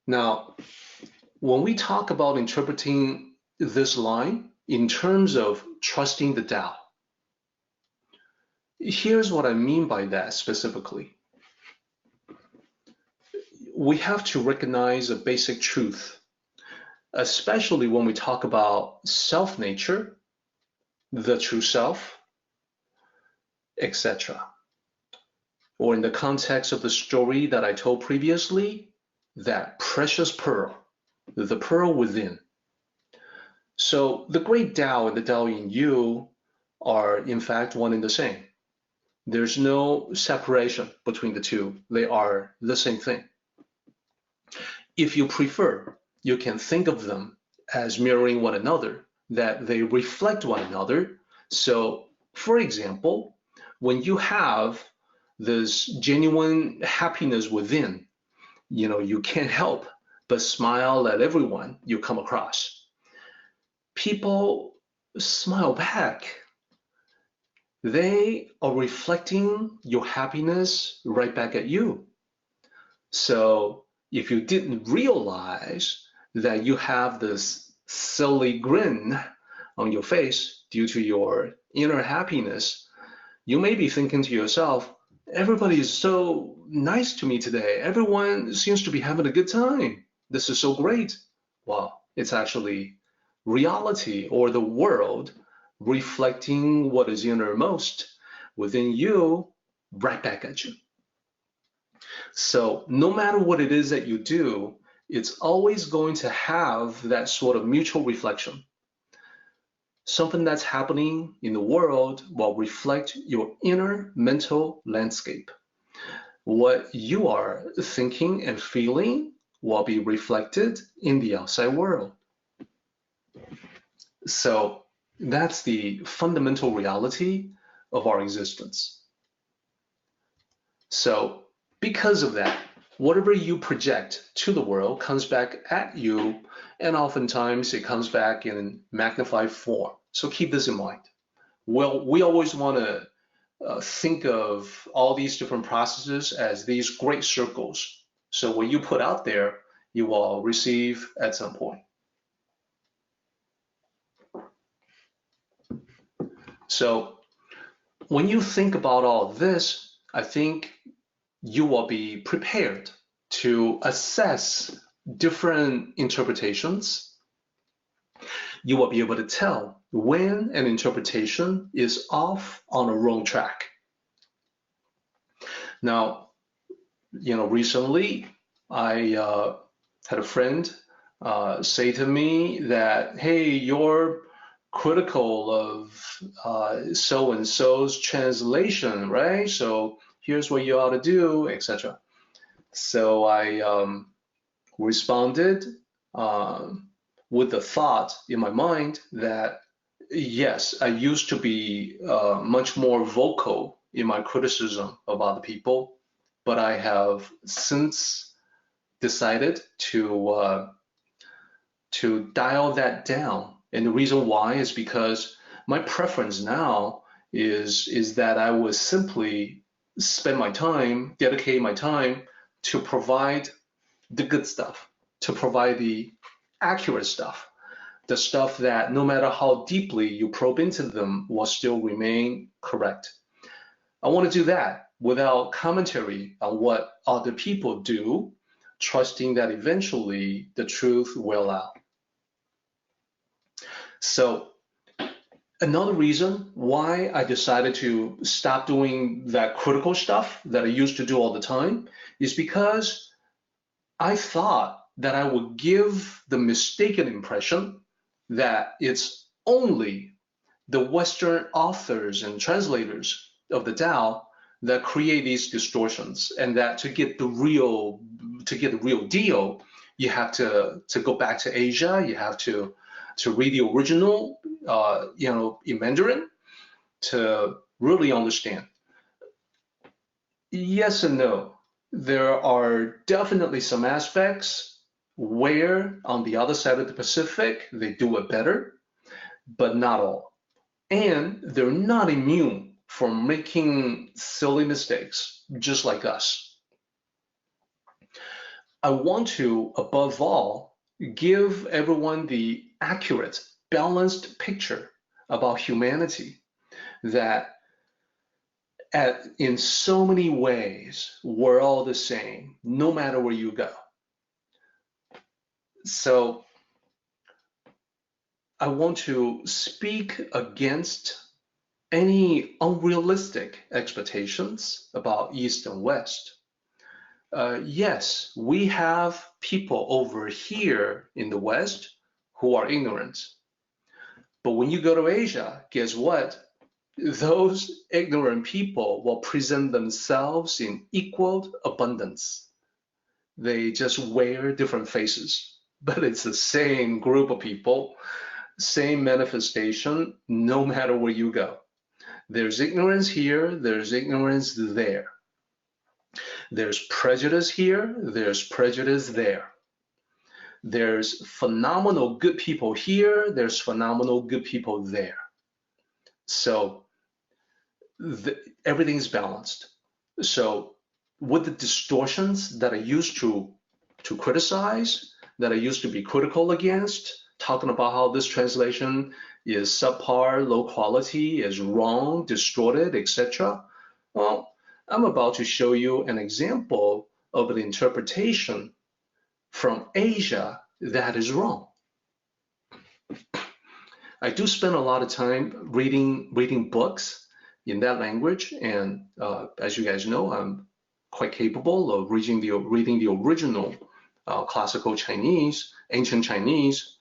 Now, when we talk about interpreting this line in terms of trusting the Tao, here's what I mean by that specifically. We have to recognize a basic truth, especially when we talk about self-nature, the true self, etc. Or in the context of the story that I told previously, that precious pearl, the pearl within. So the great Tao and the Tao in you are in fact one and the same. There's no separation between the two. They are the same thing. If you prefer, you can think of them as mirroring one another, that they reflect one another. So, for example, when you have this genuine happiness within, you can't help but smile at everyone you come across. People smile back. They are reflecting your happiness right back at you. So if you didn't realize that you have this silly grin on your face due to your inner happiness, you may be thinking to yourself, everybody is so nice to me today. Everyone seems to be having a good time. This is so great. Well, it's actually reality or the world reflecting what is innermost within you right back at you. So no matter what it is that you do, it's always going to have that sort of mutual reflection. Something that's happening in the world will reflect your inner mental landscape. What you are thinking and feeling will be reflected in the outside world. So that's the fundamental reality of our existence. So because of that, whatever you project to the world comes back at you, and oftentimes it comes back in magnified form. So keep this in mind. Well, we always want to think of all these different processes as these great circles. So what you put out there, you will receive at some point. So when you think about all this, I think you will be prepared to assess different interpretations. You will be able to tell when an interpretation is off on a wrong track. Now, recently I had a friend say to me that, hey, you're critical of so-and-so's translation, right? So here's what you ought to do, etc. So I responded with the thought in my mind that, yes, I used to be much more vocal in my criticism of other people, but I have since decided to dial that down. And the reason why is because my preference now is that I would simply dedicate my time to provide the good stuff, to provide the accurate stuff, the stuff that no matter how deeply you probe into them will still remain correct. I want to do that without commentary on what other people do, trusting that eventually the truth will out. So another reason why I decided to stop doing that critical stuff that I used to do all the time is because I thought that I would give the mistaken impression that it's only the Western authors and translators of the Tao that create these distortions, and that to get the real deal, you have to go back to Asia. You have to read the original, in Mandarin to really understand. Yes and no. There are definitely some aspects where on the other side of the Pacific, they do it better, but not all. And they're not immune from making silly mistakes, just like us. I want to, above all, give everyone the accurate, balanced picture about humanity that in so many ways, we're all the same, no matter where you go. So I want to speak against any unrealistic expectations about East and West. Yes, we have people over here in the West who are ignorant. But when you go to Asia, guess what? Those ignorant people will present themselves in equal abundance. They just wear different faces, but it's the same group of people, same manifestation, no matter where you go. There's ignorance here, there's ignorance there. There's prejudice here, there's prejudice there. There's phenomenal good people here, there's phenomenal good people there. So everything's balanced. So with the distortions that I used to criticize, that I used to be critical against, talking about how this translation is subpar, low quality, is wrong, distorted, etc. Well, I'm about to show you an example of an interpretation from Asia that is wrong. I do spend a lot of time reading books in that language, and as you guys know, I'm quite capable of reading the original classical Chinese, ancient Chinese.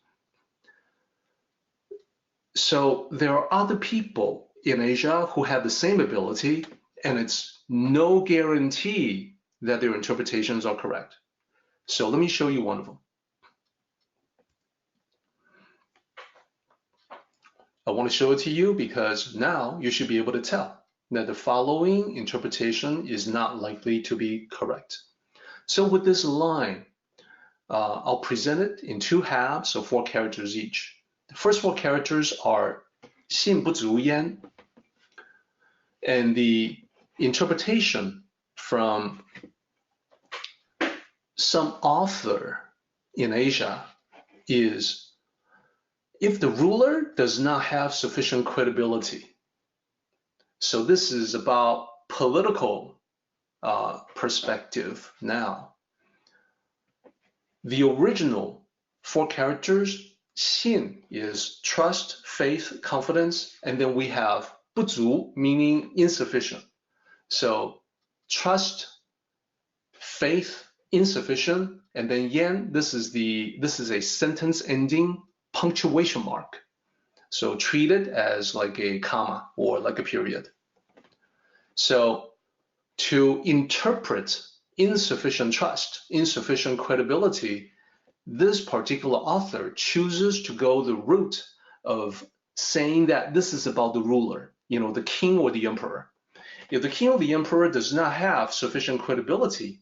So there are other people in Asia who have the same ability, and it's no guarantee that their interpretations are correct. So let me show you one of them. I want to show it to you because now you should be able to tell that the following interpretation is not likely to be correct. So with this line, I'll present it in two halves of 4 characters each. The first 4 characters are 信不足焉, and the interpretation from some author in Asia is, if the ruler does not have sufficient credibility. So this is about political perspective now. The original 4 characters, 信 is trust, faith, confidence, and then we have 不足, meaning insufficient. So trust, faith, insufficient, and then yan, this is a sentence ending punctuation mark. So treat it as like a comma or like a period. So to interpret insufficient trust, insufficient credibility, this particular author chooses to go the route of saying that this is about the ruler, the king or the emperor. If the king or the emperor does not have sufficient credibility,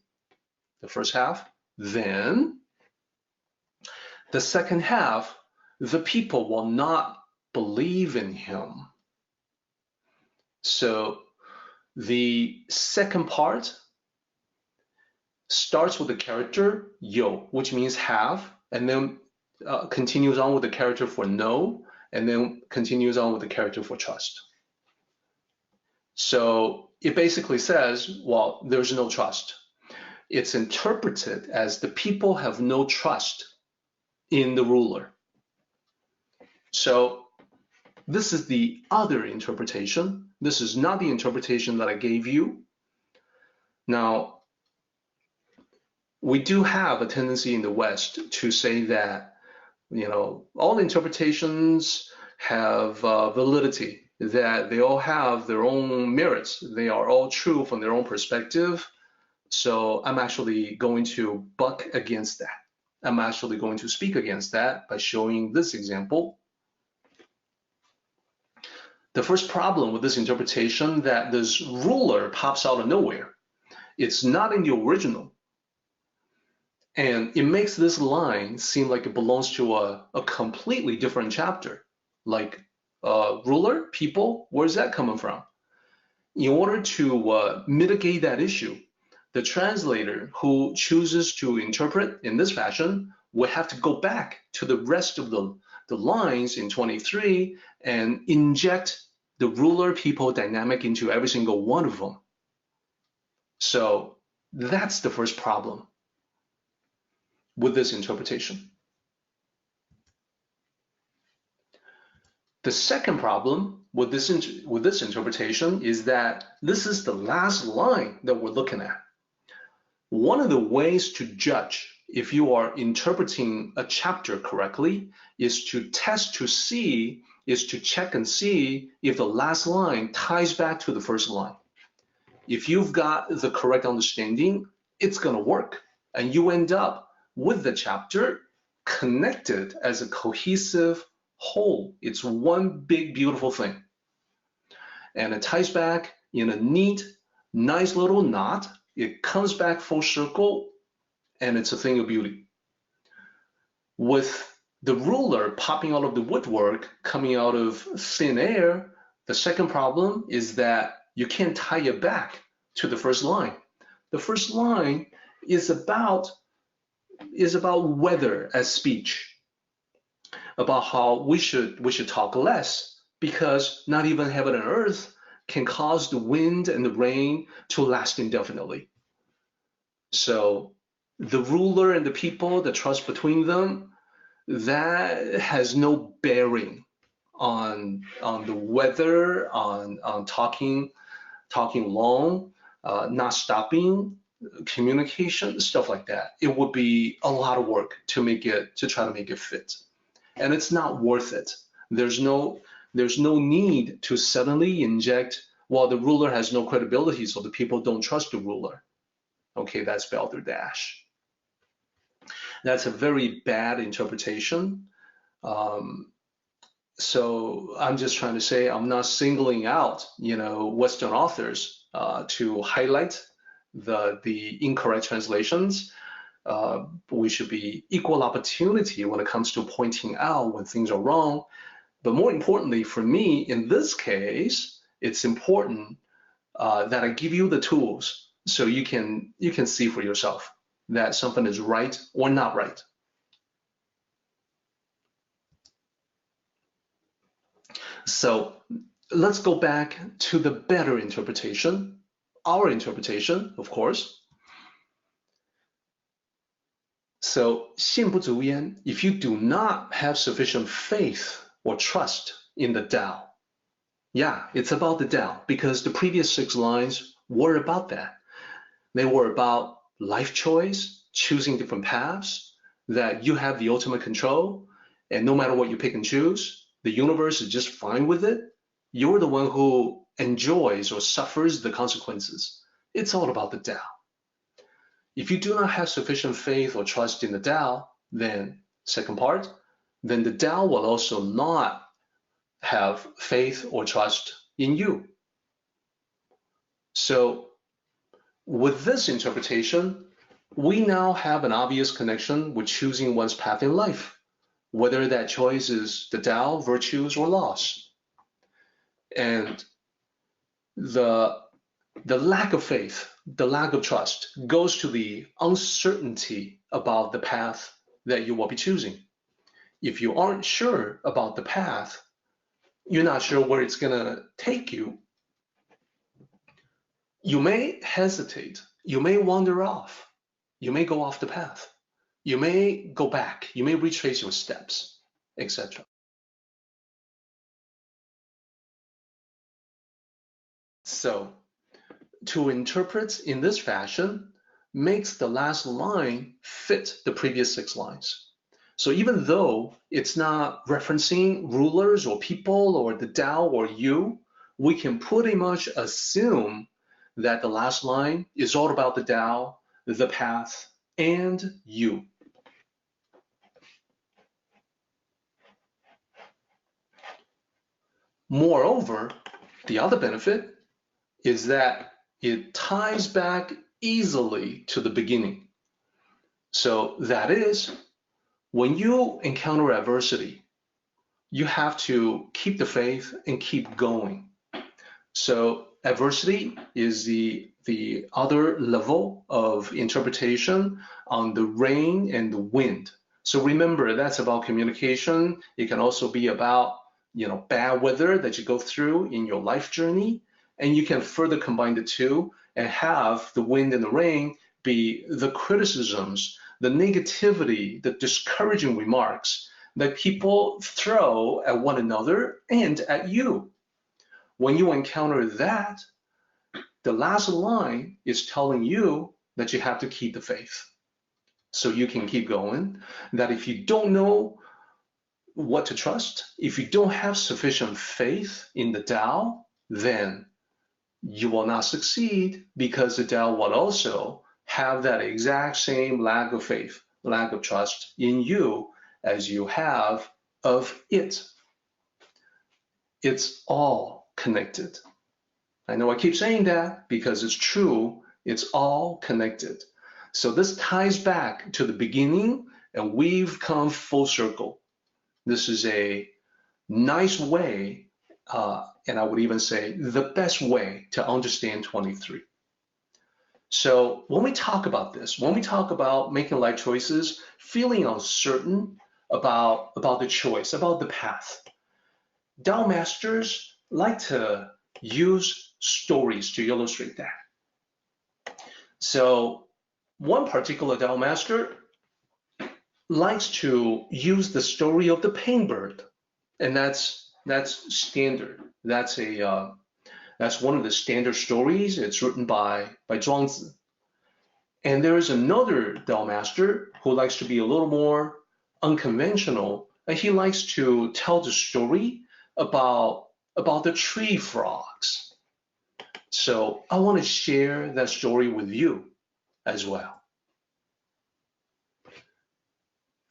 the first half, then the second half, the people will not believe in him. So the second part starts with the character 有, which means have, and then continues on with the character for no, and then continues on with the character for trust. So it basically says, well, there's no trust. It's interpreted as the people have no trust in the ruler. So this is the other interpretation. This is not the interpretation that I gave you. Now, we do have a tendency in the West to say that, all interpretations have validity, that they all have their own merits. They are all true from their own perspective. So I'm actually going to buck against that. I'm actually going to speak against that by showing this example. The first problem with this interpretation, that this ruler pops out of nowhere. It's not in the original. And it makes this line seem like it belongs to a completely different chapter. Like ruler, people, where's that coming from? In order to mitigate that issue, the translator who chooses to interpret in this fashion will have to go back to the rest of the lines in 23 and inject the ruler people dynamic into every single one of them. So that's the first problem with this interpretation. The second problem with this interpretation is that this is the last line that we're looking at. One of the ways to judge if you are interpreting a chapter correctly is to check and see if the last line ties back to the first line. If you've got the correct understanding, it's going to work, and you end up with the chapter connected as a cohesive whole. It's one big, beautiful thing. And it ties back in a neat, nice little knot. It comes back full circle, and it's a thing of beauty. With the ruler popping out of the woodwork, coming out of thin air, the second problem is that you can't tie it back to the first line. The first line is about weather as speech, about how we should talk less, because not even heaven and earth can cause the wind and the rain to last indefinitely. So the ruler and the people, the trust between them, that has no bearing on the weather, on talking long, not stopping, communication, stuff like that. It would be a lot of work to try to make it fit, and it's not worth it. There's no need to suddenly inject, well, the ruler has no credibility, so the people don't trust the ruler. Okay, that's balderdash. That's a very bad interpretation. So I'm just trying to say, I'm not singling out, Western authors to highlight the incorrect translations. We should be equal opportunity when it comes to pointing out when things are wrong. But more importantly, for me, in this case, it's important that I give you the tools so you can see for yourself that something is right or not right. So let's go back to the better interpretation our interpretation, of course. So, 信不足焉, if you do not have sufficient faith or trust in the Tao, yeah, it's about the Tao, because the previous 6 lines were about that. They were about life choice, choosing different paths, that you have the ultimate control, and no matter what you pick and choose, the universe is just fine with it. You're the one who enjoys or suffers the consequences. It's all about the Tao. If you do not have sufficient faith or trust in the Tao, then, second part, then the Tao will also not have faith or trust in you. So, with this interpretation, we now have an obvious connection with choosing one's path in life, whether that choice is the Tao, virtues, or laws. And the lack of faith, the lack of trust, goes to the uncertainty about the path that you will be choosing. If you aren't sure about the path, you're not sure where it's going to take you, you may hesitate, you may wander off, you may go off the path, you may go back, you may retrace your steps, etc. So, to interpret in this fashion makes the last line fit the previous 6 lines. So even though it's not referencing rulers or people or the Tao or you, we can pretty much assume that the last line is all about the Tao, the path, and you. Moreover, the other benefit is that it ties back easily to the beginning. So that is, when you encounter adversity, you have to keep the faith and keep going. So adversity is the other level of interpretation on the rain and the wind. So remember, that's about communication. It can also be about, bad weather that you go through in your life journey. And you can further combine the two and have the wind and the rain be the criticisms, the negativity, the discouraging remarks that people throw at one another and at you. When you encounter that, the last line is telling you that you have to keep the faith. So you can keep going, that if you don't know what to trust, if you don't have sufficient faith in the Tao, then you will not succeed, because the Tao will also have that exact same lack of faith, lack of trust in you as you have of it. It's all connected. I know I keep saying that because it's true. It's all connected. So this ties back to the beginning, and we've come full circle. This is a nice way, and I would even say the best way to understand 23. So when we talk about this, when we talk about making life choices, feeling uncertain about the choice, about the path, Tao masters like to use stories to illustrate that. So one particular Tao master likes to use the story of the pain bird, and that's standard. That's one of the standard stories. It's written by Zhuangzi. And there is another Tao master who likes to be a little more unconventional, and he likes to tell the story about the tree frogs. So I want to share that story with you as well.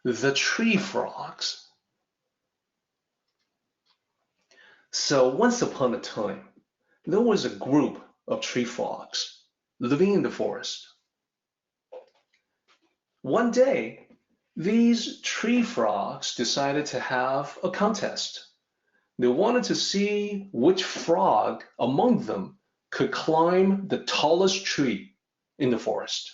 The tree frogs. So once upon a time, there was a group of tree frogs living in the forest. One day, these tree frogs decided to have a contest. They wanted to see which frog among them could climb the tallest tree in the forest.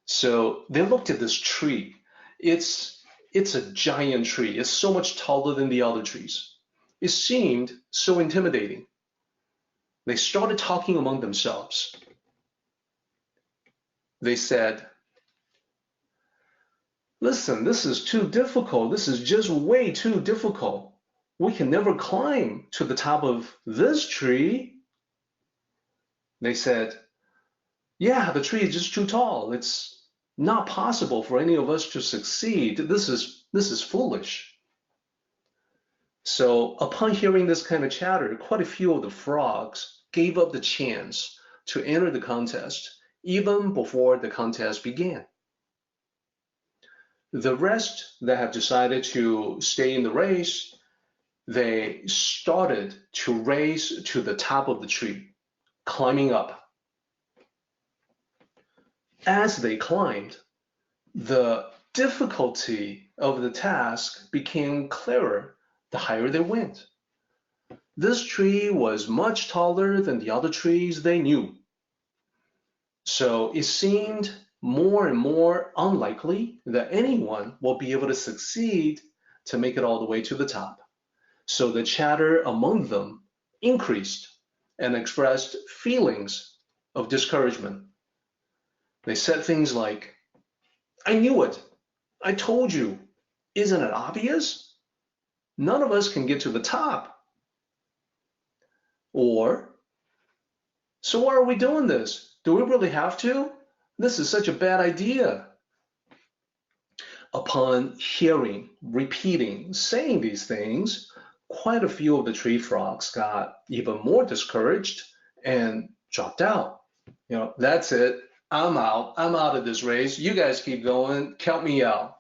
So they looked at this tree. It's a giant tree. It's so much taller than the other trees. It seemed so intimidating. they started talking among themselves. They said, listen, this is too difficult. This is just way too difficult. We can never climb to the top of this tree. They said, yeah, the tree is just too tall. It's not possible for any of us to succeed. This is foolish. So upon hearing this kind of chatter, quite a few of the frogs gave up the chance to enter the contest even before the contest began. The rest that have decided to stay in the race, they started to race to the top of the tree, climbing up. As they climbed, the difficulty of the task became clearer the higher they went. This tree was much taller than the other trees they knew. So it seemed more and more unlikely that anyone will be able to succeed to make it all the way to the top. So the chatter among them increased and expressed feelings of discouragement. They said things like, I knew it. I told you. Isn't it obvious? None of us can get to the top. Or, so why are we doing this? Do we really have to? This is such a bad idea. Upon hearing, repeating, saying these things, quite a few of the tree frogs got even more discouraged and dropped out. That's it. I'm out. I'm out of this race. You guys keep going. Count me out.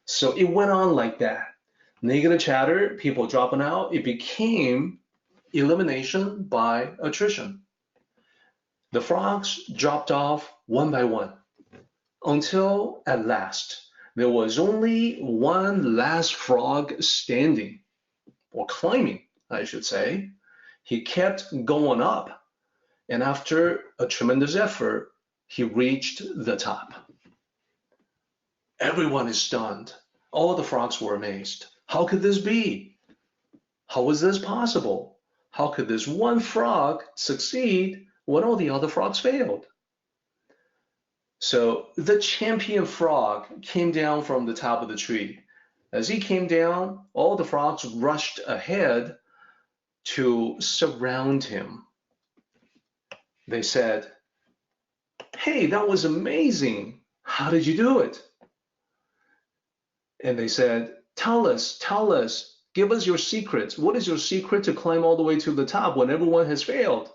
So it went on like that. Negative chatter, people dropping out. It became elimination by attrition. The frogs dropped off one by one until at last there was only one last frog standing, or climbing, I should say. He kept going up, and after a tremendous effort, he reached the top. Everyone is stunned. All the frogs were amazed. How could this be? How was this possible? How could this one frog succeed when all the other frogs failed? So the champion frog came down from the top of the tree. As he came down, all the frogs rushed ahead to surround him. They said, hey, that was amazing. How did you do it? And they said, tell us, give us your secrets. What is your secret to climb all the way to the top when everyone has failed?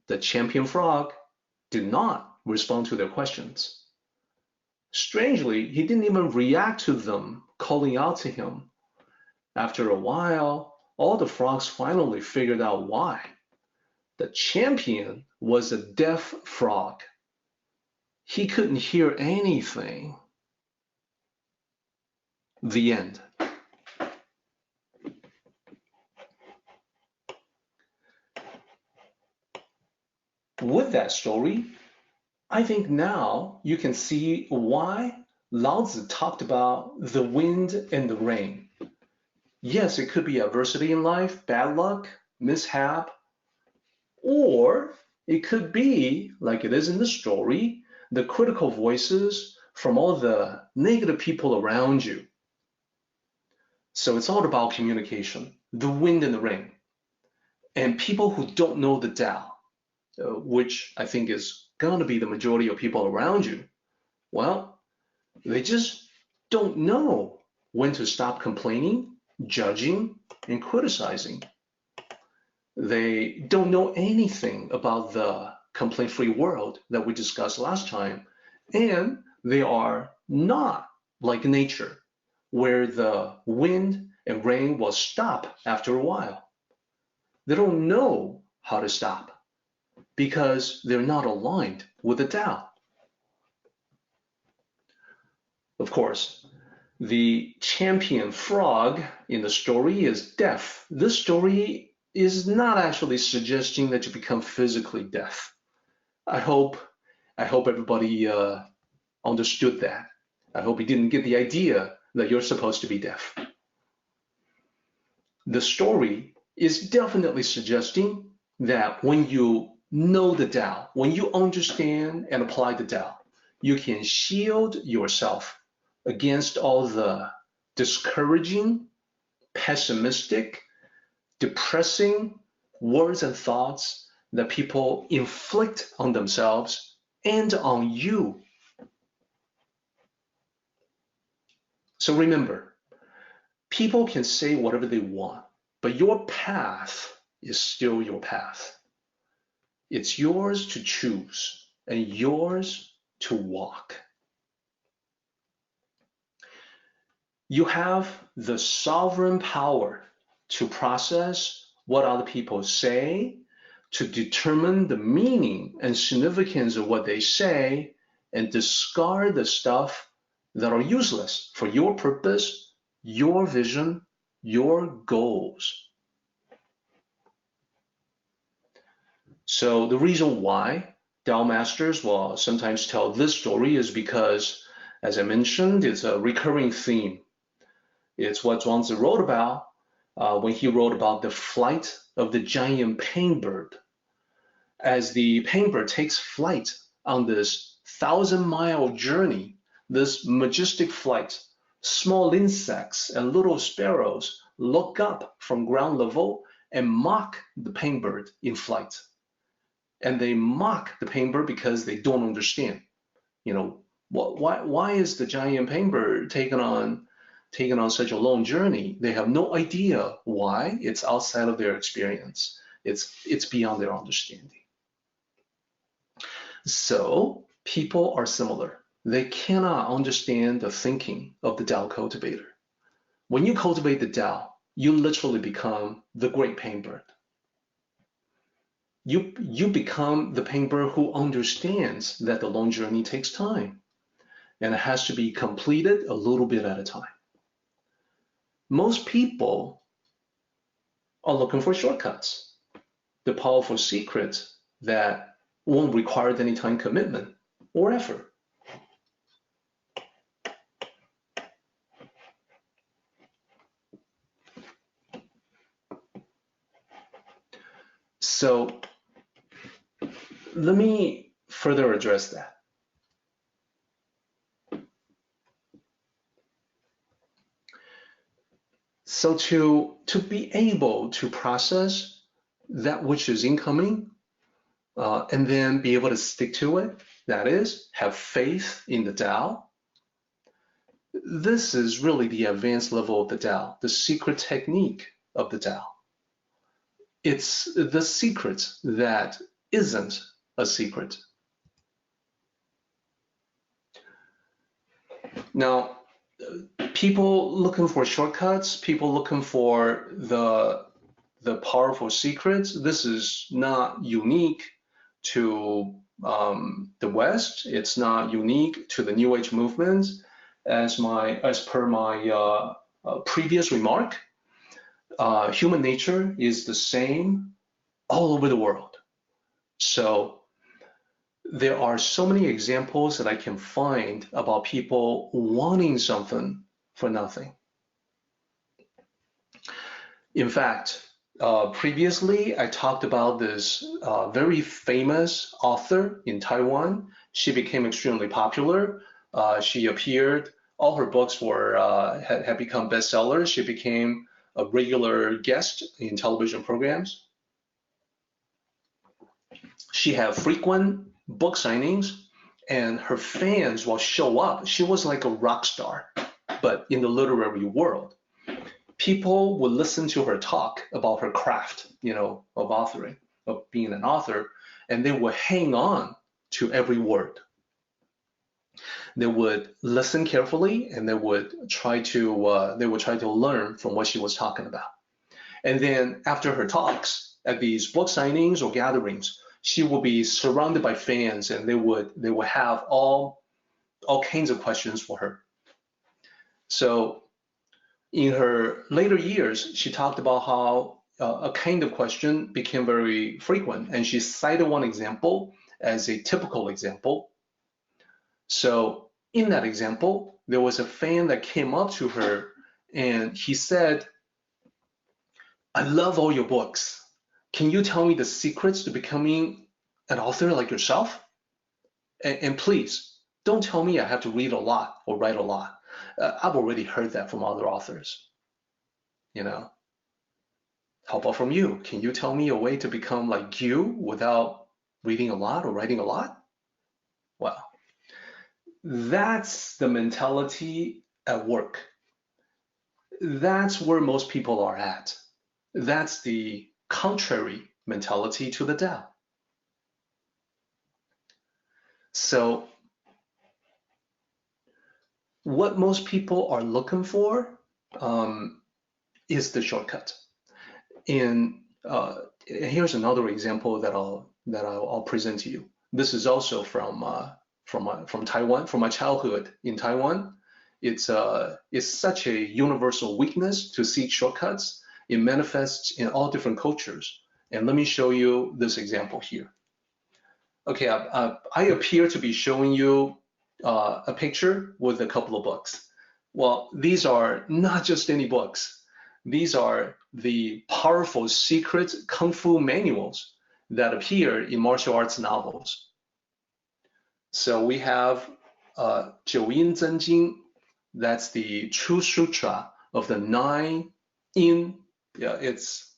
The champion frog did not respond to their questions. Strangely, he didn't even react to them calling out to him. After a while, all the frogs finally figured out why. The champion was a deaf frog. He couldn't hear anything. The end. With that story, I think now you can see why Lao Tzu talked about the wind and the rain. Yes, it could be adversity in life, bad luck, mishap, or it could be, like it is in the story, the critical voices from all the negative people around you. So it's all about communication, the wind and the rain. And people who don't know the Tao, which I think is going to be the majority of people around you, well, they just don't know when to stop complaining, judging, and criticizing. They don't know anything about the complaint-free world that we discussed last time, and they are not like nature, where the wind and rain will stop after a while. They don't know how to stop because they're not aligned with the Tao. Of course, the champion frog in the story is deaf. This story is not actually suggesting that you become physically deaf. I hope everybody understood that. I hope you didn't get the idea that you're supposed to be deaf. The story is definitely suggesting that when you know the Tao, when you understand and apply the Tao, you can shield yourself against all the discouraging, pessimistic, depressing words and thoughts that people inflict on themselves and on you. So remember, people can say whatever they want, but your path is still your path. It's yours to choose and yours to walk. You have the sovereign power to process what other people say, to determine the meaning and significance of what they say, and discard the stuff that are useless for your purpose, your vision, your goals. So the reason why Dell masters will sometimes tell this story is because, as I mentioned, it's a recurring theme. It's what Zhuangzi wrote about when he wrote about the flight of the giant painbird. As the painbird takes flight on this 1,000-mile journey, this majestic flight, small insects and little sparrows look up from ground level and mock the painbird in flight. And they mock the painbird because they don't understand. You know, why is the giant painbird taking on such a long journey? They have no idea why. It's outside of their experience. It's beyond their understanding. So people are similar. They cannot understand the thinking of the Tao cultivator. When you cultivate the Tao, you literally become the great painbird. You become the painbird who understands that the long journey takes time and it has to be completed a little bit at a time. Most people are looking for shortcuts, the powerful secret that won't require any time commitment or effort. So let me further address that. So to be able to process that which is incoming and then be able to stick to it, that is, have faith in the Tao, this is really the advanced level of the Tao, the secret technique of the Tao. It's the secret that isn't a secret. Now, people looking for shortcuts, people looking for the powerful secrets, this is not unique to the West. It's not unique to the New Age movement. As per my previous remark, human nature is the same all over the world. So there are so many examples that I can find about people wanting something for nothing. In fact, previously I talked about this very famous author in Taiwan. She became extremely popular. She appeared, all her books were had become bestsellers. She became a regular guest in television programs. She had frequent book signings and her fans will show up. She was like a rock star, but in the literary world. People would listen to her talk about her craft, of authoring, of being an author, and they would hang on to every word. They would listen carefully, and they would try to learn from what she was talking about. And then after her talks at these book signings or gatherings, she will be surrounded by fans, and they would have all kinds of questions for her. So in her later years, she talked about how a kind of question became very frequent, and she cited one example as a typical example. So in that example, there was a fan that came up to her and he said, I love all your books. Can you tell me the secrets to becoming an author like yourself? And please, don't tell me I have to read a lot or write a lot. I've already heard that from other authors. You know, how about from you? Can you tell me a way to become like you without reading a lot or writing a lot? Well, that's the mentality at work. That's where most people are at. That's the contrary mentality to the Tao. So what most people are looking for is the shortcut. And here's another example that I'll present to you. This is also from Taiwan, from my childhood in Taiwan. It's such a universal weakness to seek shortcuts. It manifests in all different cultures. And let me show you this example here. Okay, I appear to be showing you a picture with a couple of books. Well, these are not just any books. These are the powerful secret kung fu manuals that appear in martial arts novels. So we have 九阴真经, that's the true sutra of the 9 yin. Yeah, it's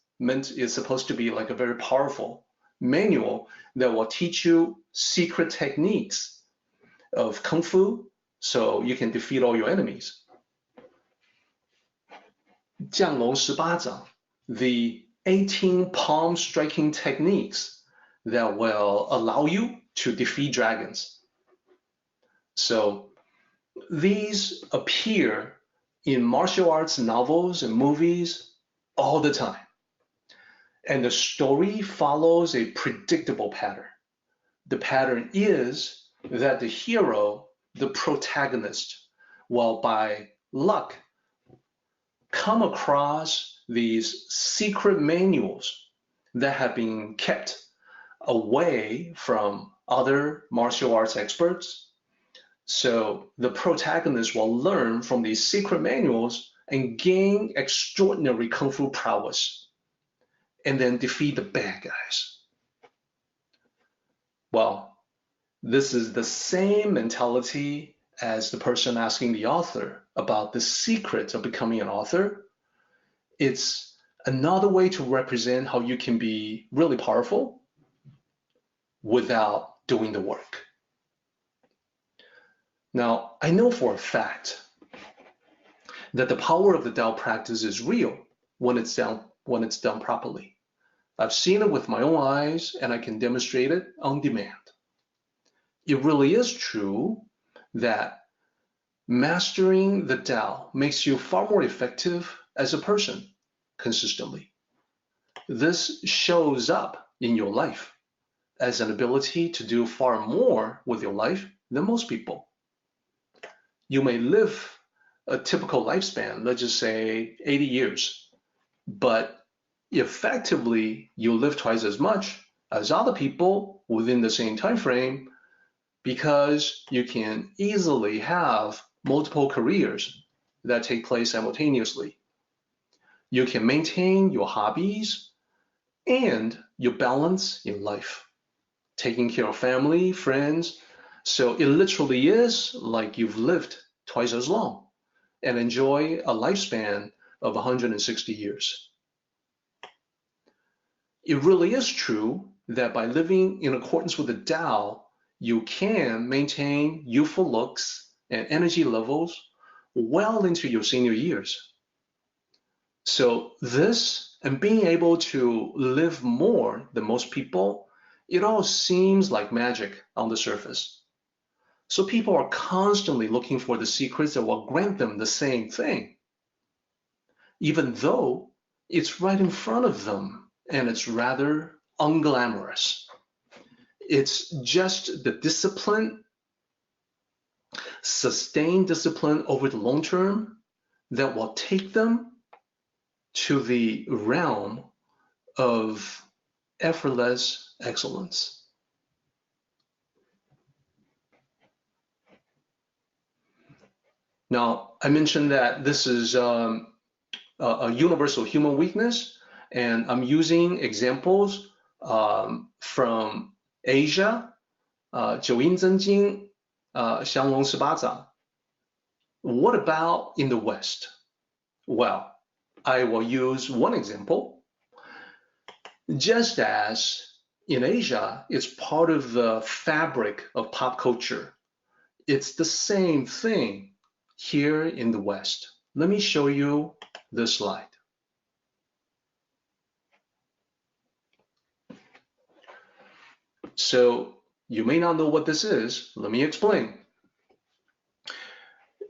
supposed to be like a very powerful manual that will teach you secret techniques of kung fu so you can defeat all your enemies. 降龙十八掌, the 18 palm striking techniques that will allow you to defeat dragons. So these appear in martial arts novels and movies all the time. And the story follows a predictable pattern. The pattern is that the hero, the protagonist, will by luck come across these secret manuals that have been kept away from other martial arts experts. So the protagonist will learn from these secret manuals and gain extraordinary kung fu prowess, and then defeat the bad guys. Well, this is the same mentality as the person asking the author about the secret of becoming an author. It's another way to represent how you can be really powerful without doing the work. Now, I know for a fact that the power of the Dao practice is real when it's done properly. I've seen it with my own eyes, and I can demonstrate it on demand. It really is true that mastering the Tao makes you far more effective as a person consistently. This shows up in your life as an ability to do far more with your life than most people. You may live a typical lifespan, let's just say 80 years, but effectively you live twice as much as other people within the same time frame, because you can easily have multiple careers that take place simultaneously. You can maintain your hobbies and your balance in life, taking care of family, friends. So it literally is like you've lived twice as long and enjoy a lifespan of 160 years. It really is true that by living in accordance with the Tao, you can maintain youthful looks and energy levels well into your senior years. So this, and being able to live more than most people, it all seems like magic on the surface. So people are constantly looking for the secrets that will grant them the same thing, even though it's right in front of them and it's rather unglamorous. It's just the discipline, sustained discipline over the long term, that will take them to the realm of effortless excellence. Now, I mentioned that this is a universal human weakness, And I'm using examples from Asia, 九阴真经, 降龙十八掌. What about in the West? Well, I will use one example. Just as in Asia, it's part of the fabric of pop culture, it's the same thing here in the West. Let me show you this slide. So you may not know what this is. Let me explain.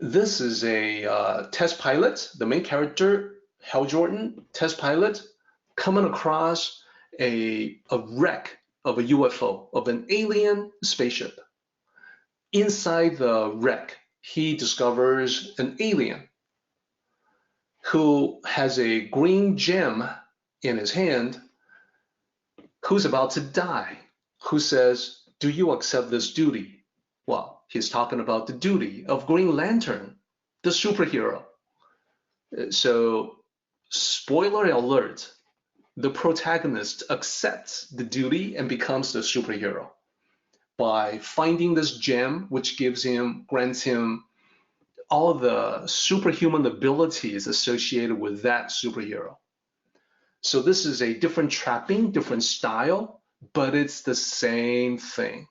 This is a test pilot, the main character, Hal Jordan, test pilot, coming across a wreck of a UFO, of an alien spaceship. Inside the wreck, he discovers an alien who has a green gem in his hand, who's about to die, who says, "Do you accept this duty?" Well, he's talking about the duty of Green Lantern, the superhero. So, spoiler alert, the protagonist accepts the duty and becomes the superhero by finding this gem, which grants him all the superhuman abilities associated with that superhero. So this is a different trapping, different style, but it's the same thing.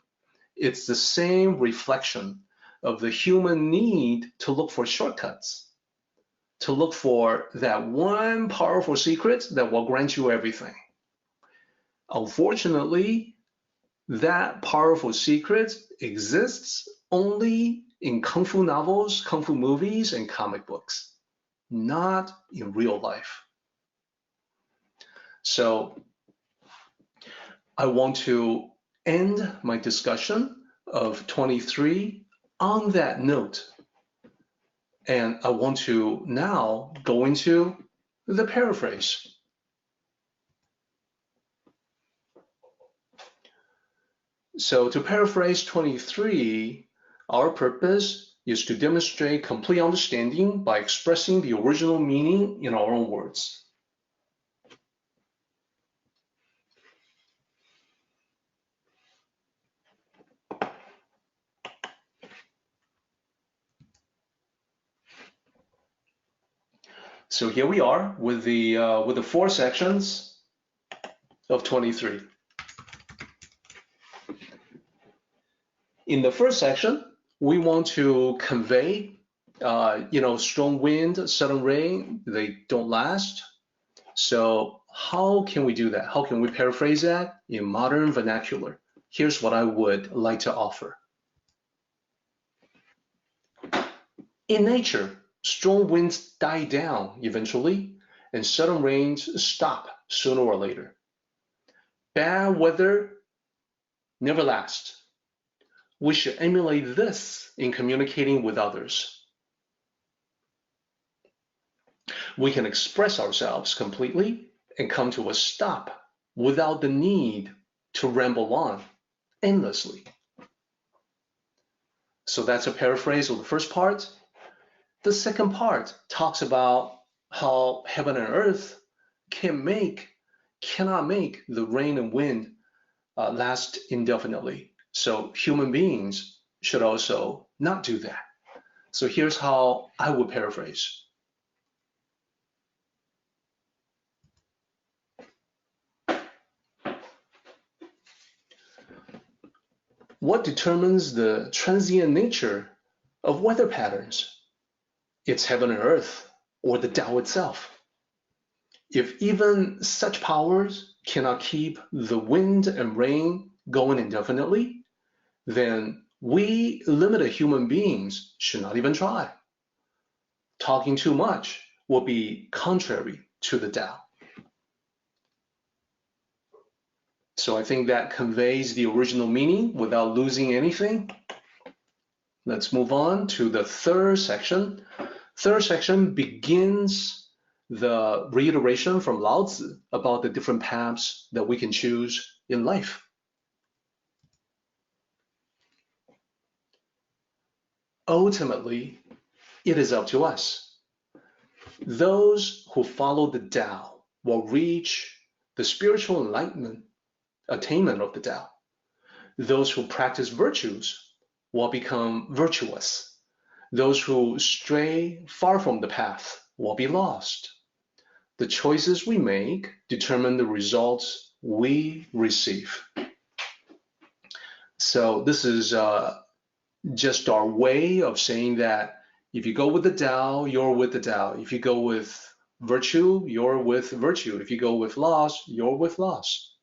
It's the same reflection of the human need to look for shortcuts, to look for that one powerful secret that will grant you everything. Unfortunately, that powerful secret exists only in kung fu novels, kung fu movies, and comic books, not in real life. So I want to end my discussion of 23 on that note. And I want to now go into the paraphrase. So to paraphrase 23, our purpose is to demonstrate complete understanding by expressing the original meaning in our own words. So here we are with the 4 sections of 23. In the first section, we want to convey, strong wind, sudden rain, they don't last. So how can we do that? How can we paraphrase that in modern vernacular? Here's what I would like to offer. In nature, strong winds die down eventually, and sudden rains stop sooner or later. Bad weather never lasts. We should emulate this in communicating with others. We can express ourselves completely and come to a stop without the need to ramble on endlessly. So that's a paraphrase of the first part. The second part talks about how heaven and earth cannot make the rain and wind last indefinitely. So human beings should also not do that. So here's how I would paraphrase. What determines the transient nature of weather patterns? It's heaven and earth, or the Tao itself. If even such powers cannot keep the wind and rain going indefinitely, then we limited human beings should not even try. Talking too much will be contrary to the Tao. So I think that conveys the original meaning without losing anything. Let's move on to the third section. Third section begins the reiteration from Lao Tzu about the different paths that we can choose in life. Ultimately, it is up to us. Those who follow the Tao will reach the spiritual enlightenment, attainment of the Tao. Those who practice virtues will become virtuous. Those who stray far from the path will be lost. The choices we make determine the results we receive. So this is just our way of saying that if you go with the Tao, you're with the Tao. If you go with virtue, you're with virtue. If you go with loss, you're with loss.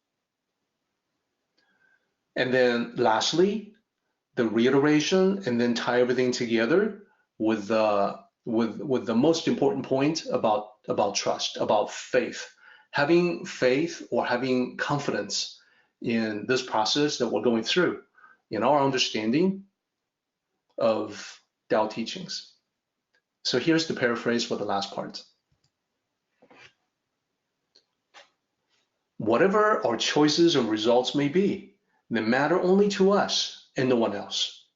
And then lastly, the reiteration, and then tie everything together with the most important point about trust, about faith. Having faith or having confidence in this process that we're going through, in our understanding of Tao teachings. So here's the paraphrase for the last part. Whatever our choices and results may be, they matter only to us and no one else.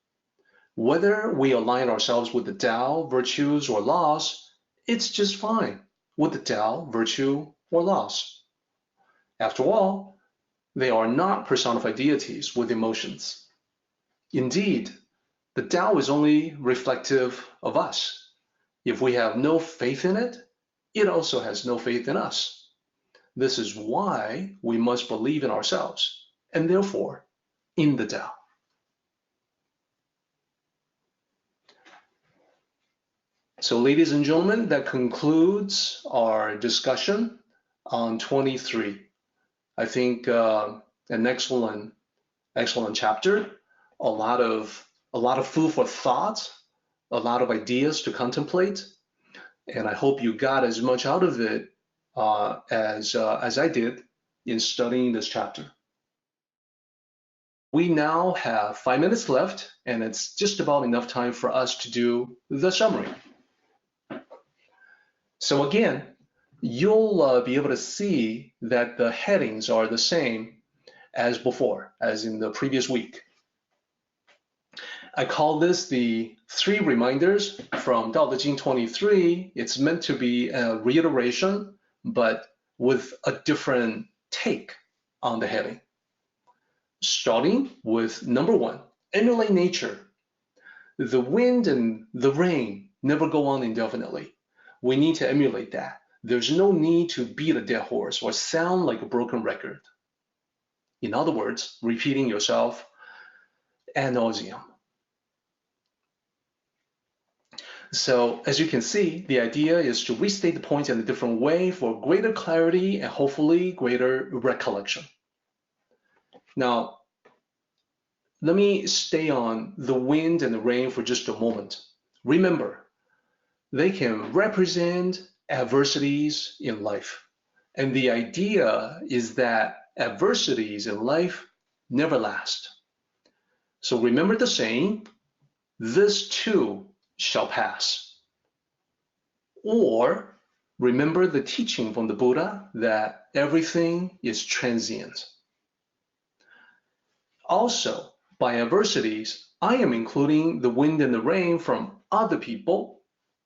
Whether we align ourselves with the Tao, virtues, or laws, it's just fine with the Tao, virtue, or laws. After all, they are not personified deities with emotions. Indeed, the Tao is only reflective of us. If we have no faith in it, it also has no faith in us. This is why we must believe in ourselves, and therefore in the Tao. So ladies and gentlemen, that concludes our discussion on 23. I think an excellent chapter, a lot of food for thought, a lot of ideas to contemplate, and I hope you got as much out of it as I did in studying this chapter. We now have 5 minutes left, and it's just about enough time for us to do the summary. So again, you'll be able to see that the headings are the same as before, as in the previous week. I call this the 3 reminders from Tao Te Ching 23. It's meant to be a reiteration, but with a different take on the heading. Starting with number 1, emulate nature. The wind and the rain never go on indefinitely. We need to emulate that. There's no need to beat a dead horse or sound like a broken record. In other words, repeating yourself ad nauseum. So as you can see, the idea is to restate the point in a different way for greater clarity and hopefully greater recollection. Now, let me stay on the wind and the rain for just a moment. Remember, they can represent adversities in life. And the idea is that adversities in life never last. So remember the saying, this too shall pass. Or remember the teaching from the Buddha that everything is transient. Also, by adversities, I am including the wind and the rain from other people,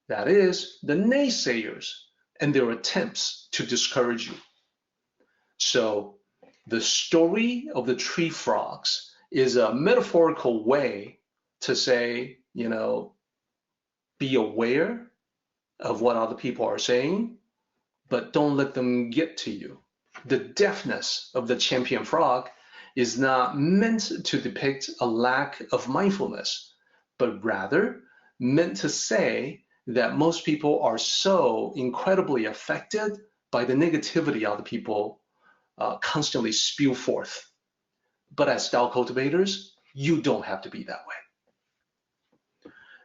that is, the naysayers and their attempts to discourage you. So the story of the tree frogs is a metaphorical way to say, be aware of what other people are saying, but don't let them get to you. The deafness of the champion frog is not meant to depict a lack of mindfulness, but rather meant to say that most people are so incredibly affected by the negativity other people constantly spew forth. But as Tao cultivators, you don't have to be that way.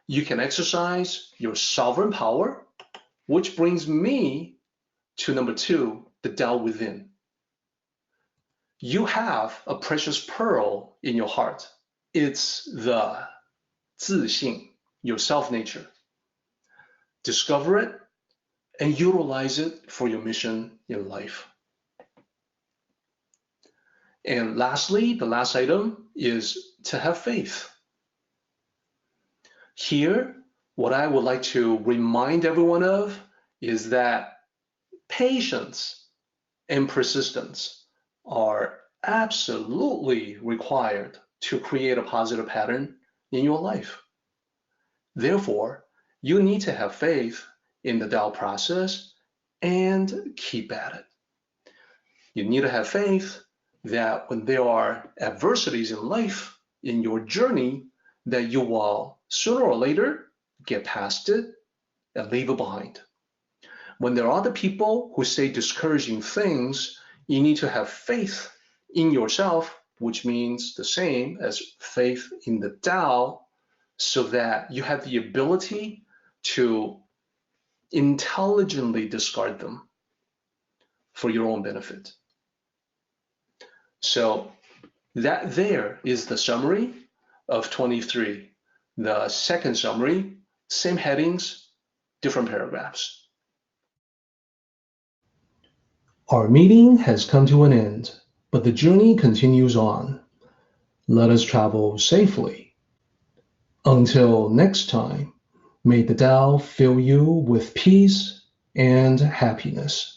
You can exercise your sovereign power, which brings me to number 2, the Tao within. You have a precious pearl in your heart. It's the 自性, your self-nature. Discover it and utilize it for your mission in life. And lastly, the last item is to have faith. Here, what I would like to remind everyone of is that patience and persistence are absolutely required to create a positive pattern in your life. Therefore, you need to have faith in the Dell process and keep at it. You need to have faith that when there are adversities in life, in your journey, that you will sooner or later get past it and leave it behind. When there are other people who say discouraging things, you need to have faith in yourself, which means the same as faith in the Tao, so that you have the ability to intelligently discard them for your own benefit. So that there is the summary of 23. The second summary, same headings, different paragraphs. Our meeting has come to an end, but the journey continues on. Let us travel safely. Until next time, may the Tao fill you with peace and happiness.